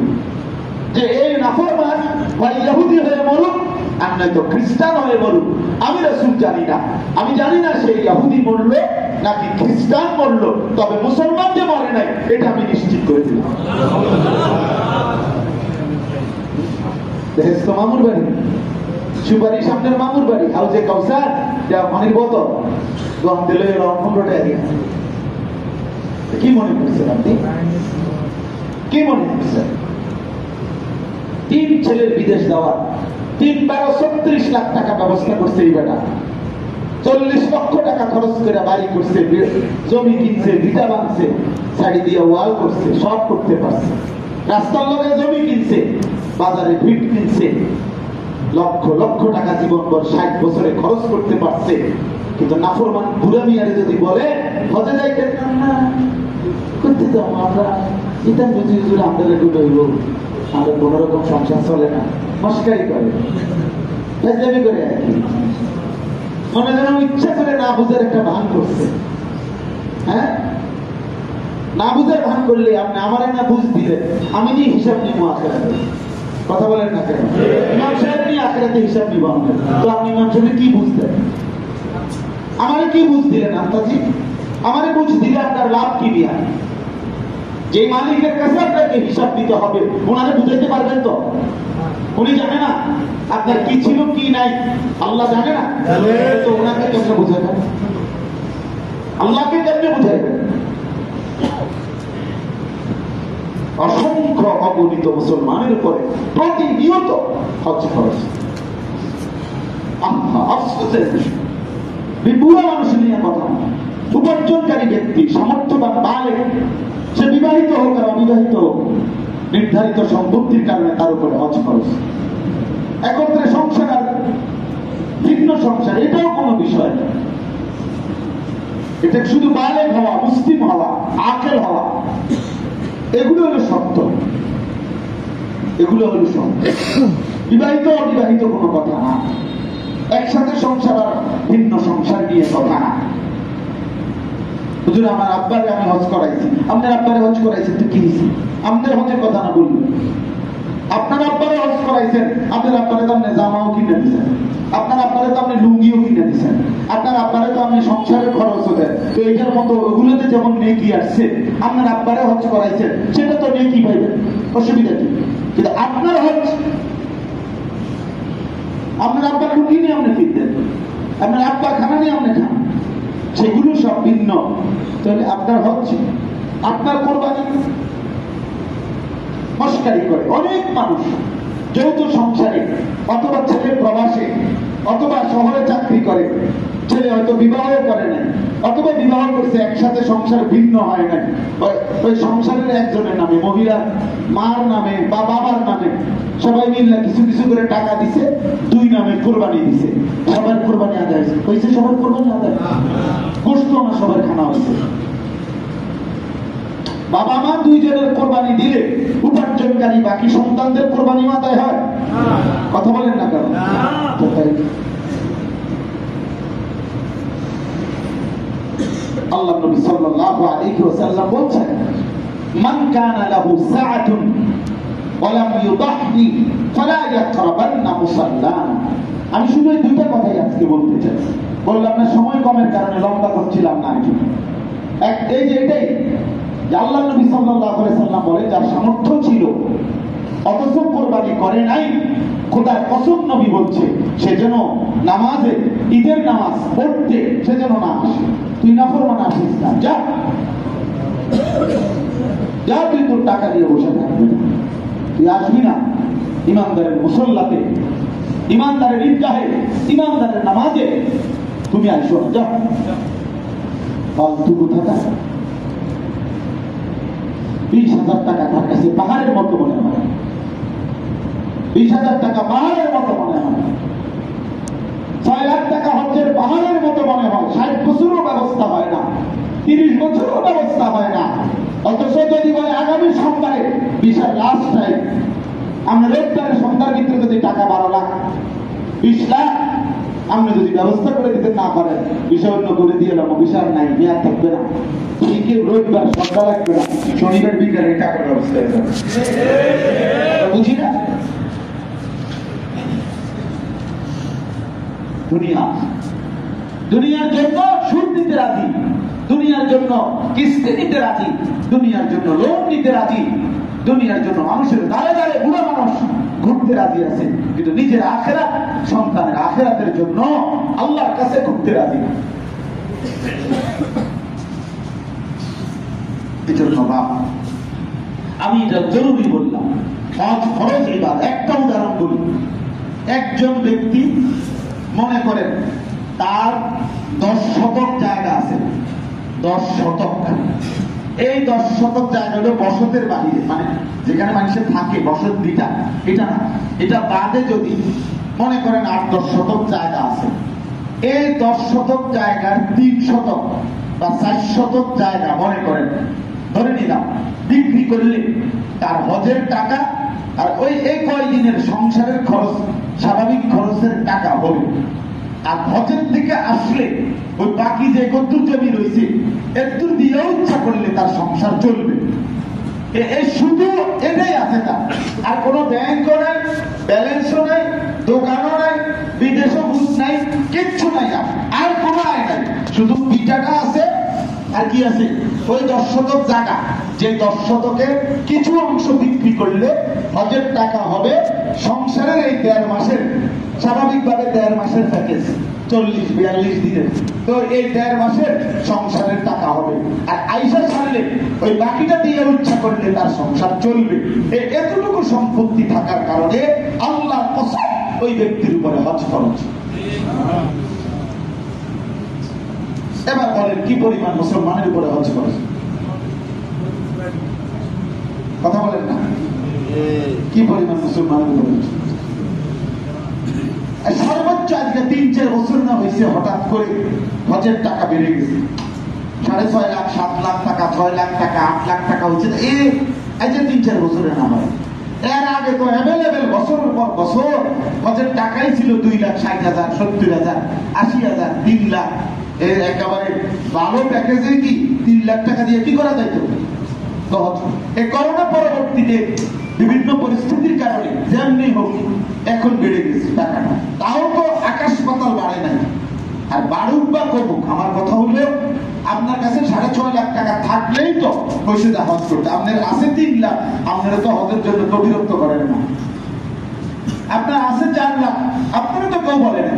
S1: যে এই নাফরমান হয় ইহুদি হয়ে মরুক আর নয়তো খ্রিস্টান হয়ে মরুক, আমি রাসূল জানি না। আমি জানি না সেই ইহুদি মরলো নাকি খ্রিস্টান মরলো, তবে মুসলমান যে মরে নাই এটা আমি নিশ্চিত করে দিলাম। বেহেশত মামুর বাড়ি, সুপারি সামনের মামুর বাড়ি, হাউজে কাউসার যা পানির বোতল দোয়ান দিল রোডে এরিয়া। কি মনে করছেন আপনি? কি মনে করছেন? 3 ছেলের বিদেশ যাওয়ার 3-12-36 লাখ টাকা ব্যবস্থা করছে এই বেটা। 40 লক্ষ টাকা খরচ করে বাড়ি করছে, জমি কিনছে, ভিটা বাঁধছে, শাড়ি দিয়ে ওয়াল করছে, সব করতে পারছে। রাস্তার লগে জমি কিনছে, বাজারে ভিট কিনছে, লক্ষ লক্ষ টাকা জীবনভর 60 বছরে খরচ করতে পারছে। কিন্তু নাফরমান বুড়া মিয়ারে যদি বলে হজে যাইতে না করতে যাও, আমরা ইতান বুঝি হুজুর আমাদের একটু হইব, আমাদের কোন রকম সংসার চলে না, মস্কারি করে ফাজলামি করে আর কি, মনে যেন ইচ্ছা করে না বুঝার একটা ভান করছে। হ্যাঁ, না বুঝার ভান করলে আপনি আমারে না বুঝ দিলে আমি নিয়ে হিসাব নিব আখেরাতে। কথা বলেন না কেন? ইমাম সাহেব নিয়ে আখেরাতে হিসাব নিব আমরা, তো আপনি ইমাম সাহেব কি বুঝতেন? আমারে কি বুঝ দিলেন আন্তাজি? আমারে বুঝ দিলে আপনার লাভ কি দিয়া? যে মালিকের কাছে আপনাকে হিসাব দিতে হবে ওনারে বুঝাইতে পারবেন তো? উনি জানে না আপনার কি ছিল কি নাই? আল্লাহ জানে না, তো ওনাকে কেমনে বুঝাবেন? আল্লাহকে কেমনে বুঝাইবেন? অসংখ্য অগণিত মুসলমানের উপরে প্রতিনিয়ত হজ খরচ। আফসোসের বিষয়, বুড়া মানুষ নিয়ে কথা, উপার্জনকারী ব্যক্তি, সামর্থ্যবান বালেগ, সে বিবাহিত হোক আর অবিবাহিত হোক, নির্ধারিত সম্পত্তির কারণে তার উপরে হজ খরচ। একত্রে সংসার আর ভিন্ন সংসার, এটাও কোনো বিষয় না। এটা শুধু বালেগ হওয়া, মুসলিম হওয়া, আকেল হওয়া, এগুলো হলো সত্য, এগুলো হলো সত্য। বিবাহিত অবিবাহিত কোনো কথা না, একসাথে সংসার আর ভিন্ন সংসার নিয়ে কথা না। হুজুর আমার আব্বারে আমি হজ করাইছি, আপনার আব্বারে হজ করাইছেন তো কি হয়েছে? আমাদের হজের কথা না বলবেন। আপনার আব্বারে হজ করাইছেন, আপনার আব্বারে তো আপনি জামাও কিনে দিচ্ছেন, আপনার আব্বারে তো আপনি লুঙ্গিও কিনে দিচ্ছেন, আপনার আব্বারে তো আপনি সংসারের খরচ দেন। তো এটার মতো ওগুলোতে যেমন নেকি আসছে, আপনার আব্বারে হজ করাইছেন, সেটা তো নেকি পাইবেন, অসুবিধা কি? কিন্তু আপনার হজ, আপনার আব্বার লুঙ্গি নিয়ে আপনি ফিরতেন, আপনার আব্বা খানা নিয়ে আপনি খান, সেগুলো সব ভিন্ন। তাহলে আপনার হচ্ছে, আপনার কোরবানি মস্কারি করে অনেক মানুষ যৌথ সংসারে, অথবা ছেলে প্রবাসে, অথবা শহরে চাকরি করে, ছেলে হয়তো বিবাহ করে নাই, অথবা বিবাহ করছে, একসাথে সংসার ভিন্ন হয় নাই, ওই সংসারের একজনের নামে, মহিলা মার নামে বা বাবার নামে সবাই মিলে কিছু কিছু করে টাকা দিছে, 2 নামে কোরবানি দিছে, সবার কোরবানি আদায় হয়েছে। সবার কোরবানি আদায়, গোশত না সবার খানা হয়েছে। বাবা মা 2 জনের কোরবানি দিলে উপার্জনকারী বাকি সন্তানদের কোরবানি আদায় হয়? কথা বলেন না কেন? আল্লাহ নবী সাল্লাল্লাহু আলাইহি ওয়াসাল্লাম বলেন, মান কানা লাহু সাআতুন ওয়া লাম ইউদাহি ফালা ইয়াকরাবান্না মুসাল্লান। আমি শুধু এই 2টা কথাই আজকে বলতে চাই, বললাম না সময় কমের কারণে লম্বা করছিলাম না। এই যে এটাই আল্লাহ নবী সাল্লাল্লাহু আলাইহি ওয়াসাল্লাম বলেন, যার সামর্থ্য ছিল অথচ কোরবানি করে নাই, খোদার কসম নবী বলছে, সে যেন নামাজে, ঈদের নামাজ পড়তে সে যেন না আসে। তুই নাফরমান আসিস না, যা যা, তুই তোর টাকা দিয়ে বসে থাকবি, তুই আসবি না ইমানদারের মুসল্লাতে, ইমানদারের ঈদগাহে, ইমানদারের নামাজে তুমি আসো না, যা। ফালতু কথা। 20,000 টাকা তার কাছে পাহাড়ের মতো মনে হয়, 20,000 টাকা পাহাড়ের মতো মনে হয়, 6 লাখ টাকা হজ্জের পাহাড়ের মতো মনে হয়। 60 বছরও ব্যবস্থা হয় না, 30 বছরও ব্যবস্থা হয় না। অথচ যদি বলে আগামী সপ্তাহে বিশাল লাস্ট টাইম, আমরা রোববারের সন্ধ্যার ভিতরে যদি টাকা 12 লাখ 20 লাখ আপনি যদি ব্যবস্থা করে দিতে না পারেন, বিষয় অন্য করে দিয়ে এলাম, বিষয় নাই, মেয়াদ থাকবে না, ঠিক রোববার সন্ধ্যা লাগবে না, শনিবার বিকালে টাকার ব্যবস্থা হয়ে যাবে। বুঝি না? দুনিয়ার জন্য সুদ নিতে রাজি, দুনিয়ার জন্য কিস্তি নিতে রাজি, দুনিয়ার জন্য লোন নিতে রাজি, দুনিয়ার জন্য মানুষের দাঁড়ে দাঁড়ে বুড়ো মানুষ ঘুরতে রাজি আছে, কিন্তু নিজের আখেরাত, সন্তানের আখেরাতের জন্য আল্লাহর কাছে ঘুরতে রাজি। এজন্য বাপ, আমি এটা জরুরি বললাম, হজ ফরজ ইবাদত। একটা উদাহরণ বলি, একজন ব্যক্তি মনে করেন তার 10 শতক জায়গা আছে, 10 শতক। এই 10 শতক জায়গা হলো বসতের বাহিরে, মানে যেখানে মানুষের থাকে বসত বিটা, এটা না, এটা বাদে যদি মনে করেন 8-10 শতক জায়গা আছে, এই 10 শতক জায়গার 3 শতক বা 4 শতক জায়গা মনে করেন ধরে নিলাম বিক্রি করলে তার হজের টাকা আর ওই এই কয়দিনের সংসারের খরচ, স্বাভাবিক খরচের টাকা হবে। আর হজের দিকে আসলে ওই বাকি যে কদ্দুর জমি রয়েছে একটু দিয়েও ইচ্ছা করলে তার সংসার চলবে। এই শুধু এটাই আছে, না আর কোনো ব্যাংকও নাই, ব্যালেন্সও নাই, দোকানও নাই, বিদেশও বুঝ নাই, কিচ্ছু নাই, আর কোনো আয় নাই, শুধু পিঠাটা আছে। আর কি আছে? ওই 10 শতক জায়গা, যে 10 শতকের কিছু অংশ বিক্রি করলে হজের টাকা হবে সংসারের এই 1.5 মাসের, স্বাভাবিকভাবে 1.5 মাসের প্যাকেজ 40-42 দিনের, তো এই 1.5 মাসের সংসারের টাকা হবে। আর আইসা ছাড়লে ওই বাকিটা দিয়ে ইচ্ছা করলে তার সংসার চলবে। এতটুকু সম্পত্তি থাকার কারণে আল্লাহর কসম ওই ব্যক্তির উপরে হজ খরচ। এবার বলেন কি পরিমাণ মুসলমানের উপরে হজ খরচ? কথা বলেন না, কি পরিমাণ মুসলমানের উপরে? সর্বোচ্চ আজকে 3-4 বছর না হয়েছে হঠাৎ করে হজের টাকা বেড়ে গেছে, 6.5 লাখ, 7 লাখ টাকা, 6 লাখ টাকা, 8 লাখ টাকা হচ্ছে। এই যে 3-4 বছরে না হয়, এর আগে তো অ্যাভেলেবেল বছরের পর বছর হজের টাকাই ছিল 2,60,000, 70,000, 80,000, 3 লাখ। এর একেবারে ভালো প্যাকেজে কি 3 লাখ টাকা দিয়ে কি করা যাইত? এই করোনা পরবর্তীতে বিভিন্ন পরিস্থিতির কারণে যেমনি হোক এখন বেড়ে গেছে টাকাটা, তাও তো আকাশ পাতাল বাড়ে নাই। আর বাড়ুক বা কমুক, আমার কথা হলো আপনার কাছে 6.5 লাখ টাকা থাকলেই তো পয়সা যা হজ করতে, আপনার আছে 3 লাখ, আপনারা তো হজের জন্য তো বিরক্ত করেন না। আপনার আছে 4 লাখ, আপনারা তো কেউ বলে না,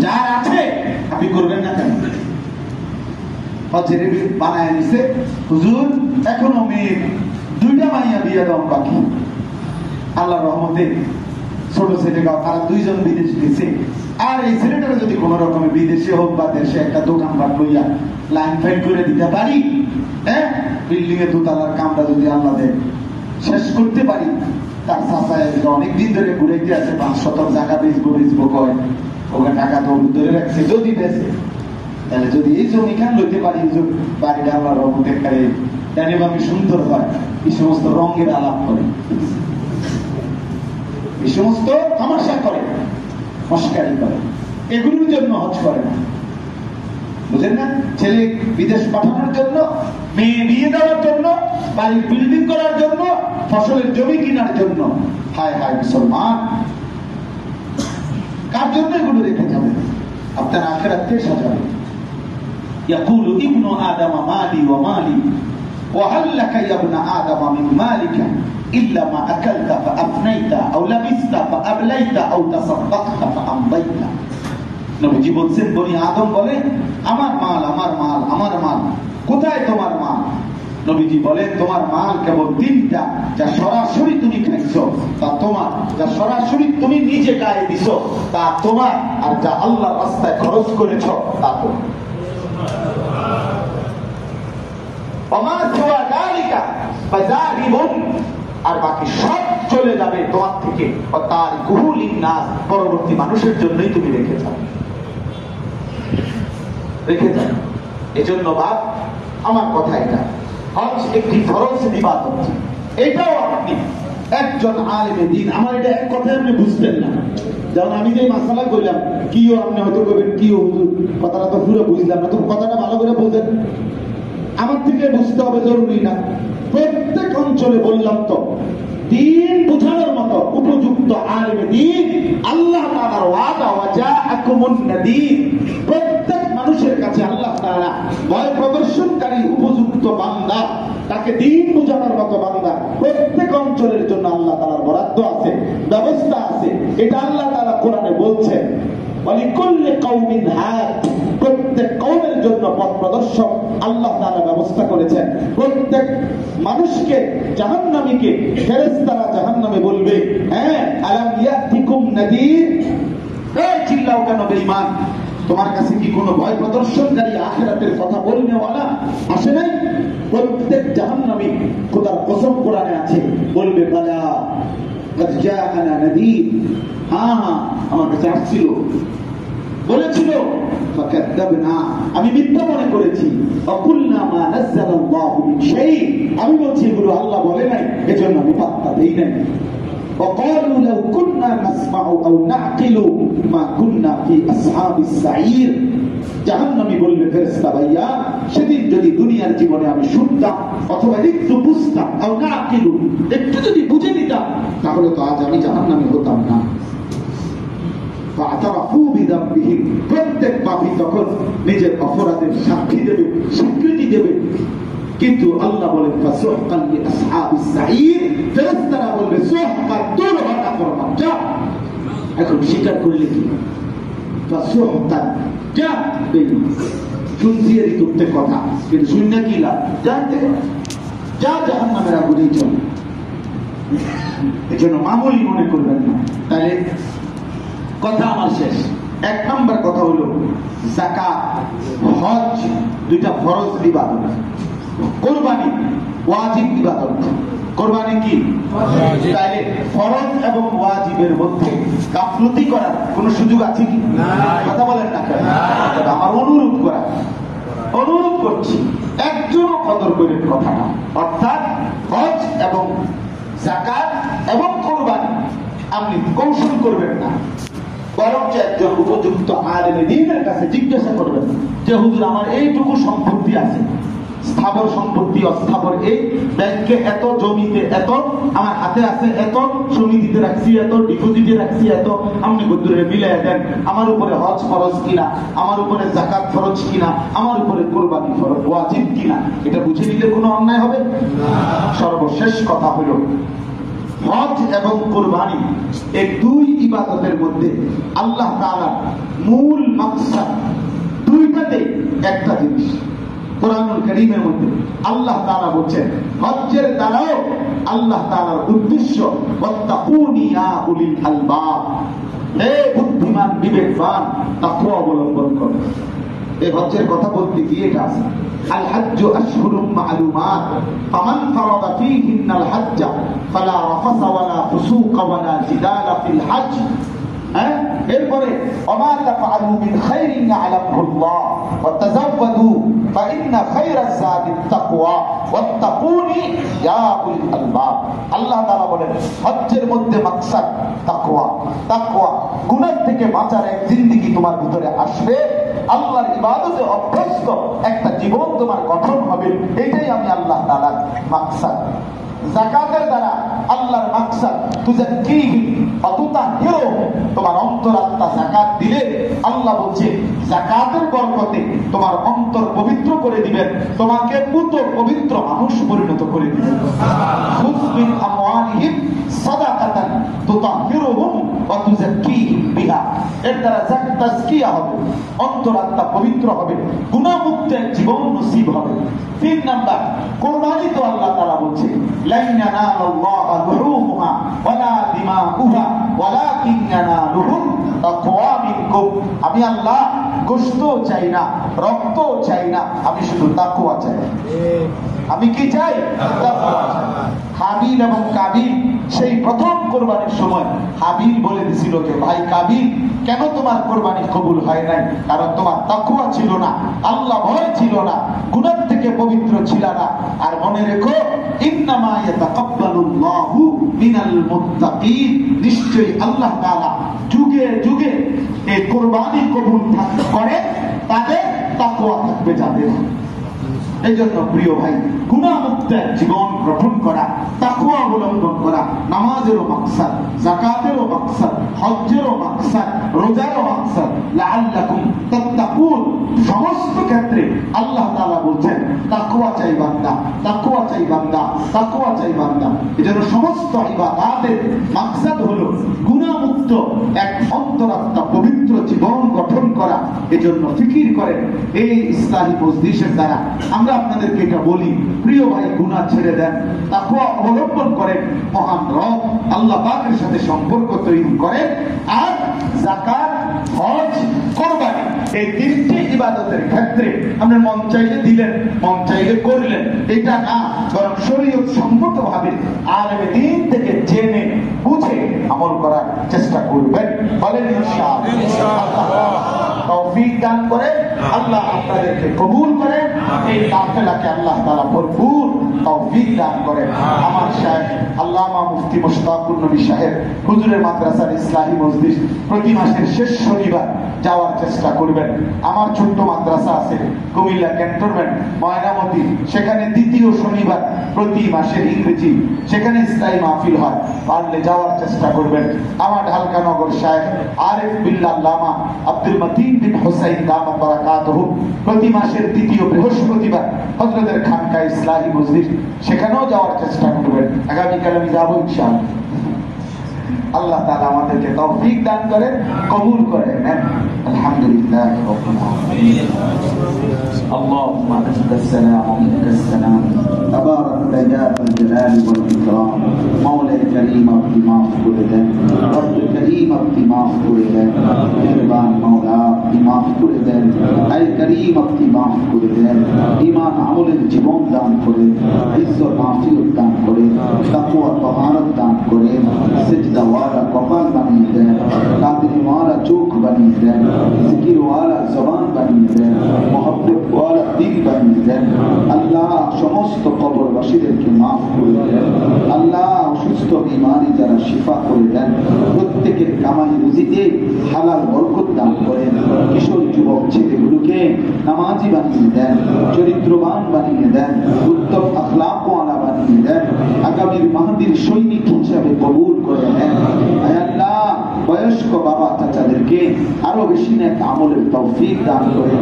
S1: যার আছে আপনি করবেন না কেন? হজের বানায় নিছে হুজুর, এখনো মেয়ে 2টা মাইয়া বিয়ে দেওয়া বাকি। আল্লাহ রহমতে ছোট ছেলেটা তারা 2 জন বিদেশ গেছে। আর এই ছেলেটারা যদি কোন রকমের বিদেশে হোক বা দেশে একটা দোকানপাট লইয়া লাইন ফাইন করে দিতে পারি, হ্যাঁ, বিল্ডিং এ 2 তলার কামটা যদি আল্লাহ দেয় শেষ করতে পারি, তার চাচায় অনেকদিন ধরে ঘুরাইতে আছে 5 শতক জায়গা বেচবো কয়, ওখানে টাকা তো ধরে রাখছে, যদি বেচে তাহলে যদি এই জমি খান লইতে পারি, বাড়িটা আল্লাহ রহমতে খাই জানিবামি সুন্দর হয়, এই সমস্ত রঙের আলাপ করে, এই সমস্ত তামাশা করে, মস্কারি করে, এগুলোর জন্য হজ করে না। বুঝেন না? ছেলে বিদেশ পাঠানোর জন্য, মেয়ে বিয়ে দেওয়ার জন্য, বাড়ির বিল্ডিং করার জন্য, ফসলের জমি কেনার জন্য। হায় হায় মুসলমান, কার জন্য এগুলো রেখে যাবে? আপনার আখিরাত কে সাজাবে? ইয়াকুলু ইবনু আদম মালি ওয়া মালি ওয়া হাল লাকা ইয়া ইবনা আদম মিন মালিকা ইল্লা মা আকালতা ফা আফনাইতা আও লাবিসতা ফা আবলাইতা আও তাসাদ্দাকতা ফা আমদাইতা। নবীজি বলছেন, বনি আদম বলে আমার মাল, আমার মাল, আমার মাল। কোথায় তোমার মাল? নবীজি বলেন, তোমার মাল কেবল 3টা, যা সরাসরি তুমি খাইছো তা তোমার, যা সরাসরি তুমি নিজে গায়ে দিছো তা তোমার, আর যা আল্লাহর রাস্তায় খরচ করেছো তা তোমার। আর বাকি সব চলে যাবে তোমার থেকে, তার গুহুলিন নাস, পরবর্তী মানুষের জন্যই তুমি রেখে যাও। এজন্য বাপ, আমার কথা এটা, হজ একটি ফরজ ইবাদত। এটাও আপনি একজন আলেমে দ্বীন, আমার এটা এক কথায় আপনি বুঝবেন না, যেমন আমি যে মাসালা কইলাম, কিও আপনি হয়তো করবেন কিও হুজুর, কথাটা তো পুরো বুঝলাম না, তো কথাটা ভালো করে বোঝেন। আমার থেকে বুঝতে হবে জরুরি না। প্রত্যেক অঞ্চলে বললাম তো দিন বোঝানোর মতো উপযুক্ত আলেম দ্বীন আল্লাহ তাআলার ওয়াদা ওয়াজাআকুমুন নাযীর। প্রত্যেক মানুষের কাছে আল্লাহ তাআলা ভয় প্রদর্শনকারী উপযুক্ত বান্দা, তাকে দিন বোঝানোর মতো বান্দা প্রত্যেক অঞ্চলের জন্য আল্লাহ তাআলার বরাদ্দ আছে, ব্যবস্থা আছে। এটা আল্লাহ তাআলা কোরআনে বলছেন, ওয়ালিকুল্লি কওমিন হাদ, প্রত্যেক কওমের জন্য পথ প্রদর্শক আল্লাহ তাআলা ব্যবস্থা করেছেন। প্রত্যেক মানুষকে জাহান্নামীকে ফেরেশতারা জাহান্নামে বলবে, হ্যাঁ আলাম ইয়াতিকুম নাযীর, এই চিল্লাও কেন বেঈমান, তোমার কাছে কি কোনো ভয় প্রদর্শনকারী আখিরাতের কথা বলনেওয়ালা আসে নাই? প্রত্যেক জাহান্নামী খোদার কসম কোরআনে আছে, বলবে বালা قد جاءنا نذير, হ্যাঁ আমার কাছে আসছিল, বলেছিল ফাকাদ্দাবনা, আমি মিথ্যা মনে করেছি, ওয়াকুলনা মা নাযালাল্লাহু মিন শাই, আমি বলছি এগুলো আল্লাহ বলে নাই, এজন্য আমি পাত্তা দেই নাই। ওয়াকালু লাউ কুননা নাসমাউ আও নাকিলু মা কুননা ফি আসহাবিস সাঈর, জাহান্নামী বলবে ফেরেশতা ভাইয়া, সেদিন যদি দুনিয়ার জীবনে আমি শুনতাম অথবা একটু বুঝতাম, আও নাকিলু, একটু যদি বুঝে নিতাম, তাহলে তো আজ আমি জাহান্নামী হতাম না। প্রত্যেক পাপী তখন নিজের অপরাধের সাক্ষী দেবে, স্বীকৃতি দেবে। কিন্তু আল্লাহ বলেন ফাসুহকান লিআসহাবিস সাঈর, ফেরেশতারা বলবে সুহকান, দূর হ নাফরমান, যা। এখন স্বীকার করলে কি ফাসুহকান, যা, শুনছি এর করতে কথা, কিন্তু শূন্য কি লাভ, জানতে যা জাহান্নামের আগুনেই চল। এজন্য মামুলি মনে করবেন না। তাহলে কথা আমার শেষ। এক নম্বর কথা হলো যাকাত, হজ দুইটা ফরজ ইবাদত, কুরবানি ওয়াজিব ইবাদত। কুরবানি কি? তাহলে ফরজ এবং ওয়াজিবের মধ্যে গাফলতি করার কোনো সুযোগ আছে কি? কথা বলেন না কেন? আমার অনুরোধ করছি, একজনও কদর করেন কথাটা। অর্থাৎ হজ এবং যাকাত এবং কুরবানি আপনি কৌশল করবেন না, বরঞ্চ একজন উপযুক্ত আলেম দ্বীনের কাছে জিজ্ঞাসা করবেন যে হুজুর আমার এইটুকু সম্পত্তি আছে, স্থাবর সম্পত্তি অস্থাবর, এই ব্যাংকে এত, জমিতে এত, আমার হাতে আছে এত, সমিতিতে রাখছি এত, ডিপোজিটে রাখছি এত, আপনি কদ্দুরে মিলাই দেন, আমার উপরে হজ ফরজ কিনা, আমার উপরে যাকাত ফরজ কিনা, আমার উপরে কুরবানি ফরজ ওয়াজিব কিনা, এটা বুঝে নিলে কোনো অন্যায় হবে না। সর্বশেষ কথা হলো হজ এবং কুরবানি, এই দুই ইবাদতের মধ্যে আল্লাহ তাআলার মূল মাকসাদ দুইটাতে একটা জিনিস। কোরআনুল কারীমের মধ্যে আল্লাহ তাআলা বলেন হজ্জের দ্বারাও আল্লাহ তাআলার উদ্দেশ্য ওয়াত্তাকুনি ইয়া উলিল আলবাব, হে বুদ্ধিমান বিবেকবান, তাকওয়া অবলম্বন করো। এই হজ্জের কথা বলতে গিয়ে এটা আছে, আল হজ্জু আশহুরুম মা'লুমাত ফামান ফারাদা ফীহিন্নাল হজ্জ ফালা রাফাসা ওয়ালা ফুসুকা ওয়ালা জিদালা ফিল হজ্জ। এরপরে ওমা তাফআলু মিন খাইরিন ইয়া'লামুহুল্লাহ ওয়া তাযাওয়াদু ফাইন্না খায়রাজ যাদিত তাকওয়া ওয়াত্তাকুনি ইয়া উলিল আলবাব। আল্লাহ তাআলা বলেন হজ্জের মধ্যে মাকসাদ তাকওয়া। তাকওয়া গুনাহ থেকে বাঁচার এক জিন্দেগি তোমার ভিতরে আসবে, আল্লাহর ইবাদতে অভ্যস্ত একটা জীবন তোমার গঠন হবে, এটাই আমি আল্লাহ তাআলার মাকসাদ। যাকাতের দ্বারা আল্লাহর মাকসাদ তুযাক্কিহিম ওয়া তুতাহহিরুহুম, তোমার অন্তরাত্মা যাকাত দিলে আল্লাহ বলছে যাকাতের বরকতে তোমার অন্তর পবিত্র করে দিবেন, তোমাকে পুত পবিত্র মানুষ পরিণত করে দিবেন। খুয মিন আমওয়ালিহিম সাদাকাতান তুতাহহিরুহুম ওয়া তুযাক্কিহিম বিহা, এর দ্বারা তাজকিয়া হবে, অন্তরাত্মা পবিত্র হবে, গুনাহমুক্ত এক জীবন নসিব হবে। 3 নাম্বার কুরবানি, তো আল্লাহ তাআলা বলছে লা ইয়ানালাল্লাহু লুহুমুহা ওয়ালা দিমাউহা ওয়ালাকিন ইয়ানালুহুম তাকওয়া মিনকুম। আমি আল্লাহ গোশত চাই না, রক্ত চাই না, আমি শুধু তাকওয়া চাই। আমি কি চাই? তাকওয়া চাই। হাবিল এবং কাবিল সেই প্রথম কুরবানির সময় হাবিল বলে দিছিল যে ভাই কাবিল, কেন তোমার কুরবানি কবুল হয় নাই? কারণ তোমার তাকওয়া ছিল না, আল্লাহ ভয় ছিল না, গুনাহ থেকে পবিত্র ছিল না। আর মনে রেখো ইন্নামা ইয়াতাকাব্বালুল্লাহু মিনাল মুত্তাকিন, নিশ্চয়ই আল্লাহ তাআলা যুগে যুগে এই কোরবানি কবুল করে তাদের তাকওয়া থাকবে যাদের। এই জন্য প্রিয় ভাই, গুনাহমুক্ত জীবন গঠন করা, তাকওয়া অবলম্বন করা নামাজেরও মাকসাদ, যাকাতেরও মাকসাদ, হজ্জেরও মাকসাদ, রোজারও মাকসাদ। লাআল্লাকুম তাত্তাকুন। সমস্ত ক্ষেত্রে আল্লাহ তাআলা বলছেন তাকওয়া চাই বান্দা, তাকওয়া চাই বান্দা, তাকওয়া চাই বান্দা। এজন্য সমস্ত ইবাদতের মাকসাদ হলো গুনাহমুক্ত এক অন্তরাত্মা পবিত্র জীবন গঠন করা। এজন্য ফিকির করেন এই ইসলাহি মজলিসের দ্বারা আমরা আপনাদেরকে এটা বলি, প্রিয় ভাই, গুনাহ ছেড়ে দেন, তাকওয়া অবলম্বন করেন, মহান রব আল্লাহ পাকের সাথে সম্পর্ক তৈরি করেন। আর যাকাত, হজ, কুরবানি এই তিনটি ইবাদতের ক্ষেত্রে আমরা মন চাইলে দিলেন, মন চাইলে করলেন, এটা না, বরং শরীয়ত সম্মতভাবে আলেমে দ্বীন থেকে জেনে বুঝে আমল করার চেষ্টা করবেন। বলেন ইনশাআল্লাহ। তৌফিক দান করে আল্লাহ আপনাদেরকে কবুল করেন, এই কাফেলাকে আল্লাহ তাআলা ভরপুর তৌফিক দান করেন। আমার শায়েখ আল্লামা মুফতি মুশতাকুর নবী সাহেব হুজুরের মাদ্রাসার ইসলাহি মজলিস প্রতি মাসের শেষ শনিবার যাওয়ার চেষ্টা করবেন। আমার ছোট্ট মাদ্রাসা আছে কুমিল্লা ক্যান্টনমেন্ট ময়নামতি, সেখানে দ্বিতীয় শনিবার প্রতি মাসের ইংরেজি সেখানে ইসলাহি মাহফিল হয়, পারলে যাওয়ার চেষ্টা করবেন। আমার ঢালকানগর শায়েখ আরিফ বিল্লাহ আল্লামা আব্দুল মতিন বিন হুসাইন দামাত বারাকাতুহু প্রতি মাসের দ্বিতীয় বৃহস্পতিবার হযরতের খানকা ইসলাহি মজলিস সেখানেও যাওয়ার চেষ্টা করবেন। আগামীকাল আমি যাবো ইনশাআল্লাহ। আল্লাহ তাআলা আমাদেরকে তৌফিক দান করেন, কবুল করেন। আলহামদুলিল্লাহ রাব্বিল আলামিন। اللهم انت السلام ومنك السلام تبارك يا ذا الجلال والاكرام مولا كريم بما قلنا رب كريم بما قلنا مهربان مولا بما قلنا اي كريم بما قلنا ঈমান আমলের জীবন দান করে, ইজ্জত মাফিয়ত দান করে, তাকওয়া তাহারত দান করে, সিজদা ওয়ালা কপাল বানিয়ে দেন, কাদির ওয়ালা চোখ বানিয়ে দেন, জিকির ওয়ালা জবান বানিয়ে দেন, মহব্বত ওয়ালা দিল বানিয়ে দেন। আল্লাহ সমস্ত কবরবাসীদেরকে মাফ করে দেন। আল্লাহ অসুস্থ বিমারি যারা শিফা করে দেন, প্রত্যেকের কামাই রুজিতে হালাল বরকত দান করেন। কিশোর যুবক ছেলেগুলোকে নামাজি বানিয়ে দেন, চরিত্রবান বানিয়ে দেন, উত্তম আখলাক ওয়ালা বানিয়ে দেন, আগামীর মাহদির সৈনিক হিসাবে কবুল করে নেন। আল্লাহ বয়স্ক বাবা চাচাদেরকে আরো বেশি নেক আমলের তৌফিক দান করেন।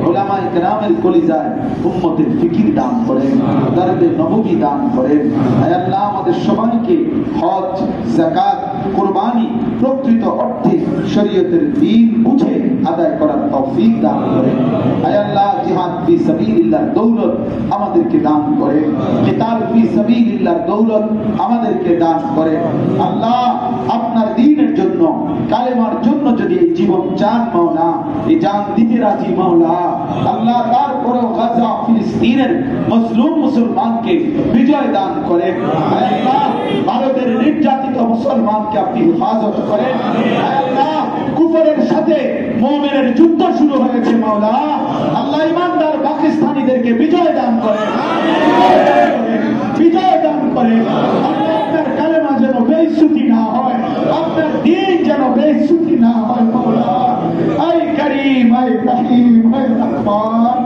S1: উলামায়ে কেরামের কলিজায় উম্মতের ফিকির দান করেন, দরবে নববী দান করেন। আল্লাহ আমাদের সবাইকে হজ, যাকাত, কুরবানি প্রকৃত অর্থে শরীয়তের দ্বীন বুঝে আদায় করার তৌফিক দান করেন। আল্লাহ জিহাদ ফি সাবিলিল্লাহর দৌলত আমাদেরকে দান করেন, কিতাল ফি সাবিলিল্লাহর দৌলত আমাদেরকে দান করেন। আল্লাহ আপনার দ্বীনের জন্য, কালেমার জন্য যদি এই জীবন চান মাওলা, এই জান দিতে রাজি মাওলা, আল্লাহ তারপরেও গাজা ফিলিস্তিনের মজলুম মুসলমানকে বিজয় দান করেন। আল্লাহ ভারতের নির্যাতিত মুসলমানকে আপনি হেফাজত করেন। আল্লাহ কুফরের সাথে মুমিনের যুদ্ধ শুরু হয়েছে মাওলা, আল্লাহ ইমানদার পাকিস্তানিদেরকে বিজয় দান করেন, বিজয় দান করেন। আল্লাহ আপনার কালেমা যেন বেইজ্জতি না হয়, আপনার দ্বীন যেন বেইজ্জতি না হয় মাওলা। আই করিম, আই রহিম, আই রহমান,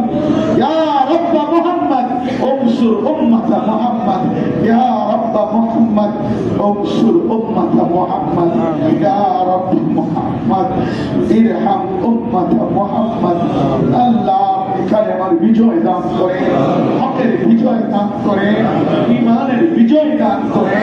S1: ইয়া রব্ব মুহাম্মদ انصر امه محمد يا رب محمد انصر امه محمد يا رب محمد ارحم امه محمد। আল্লাহ কালেমার বিজয় দান করে, হকের বিজয় দান করে, ঈমানের বিজয় দান করে।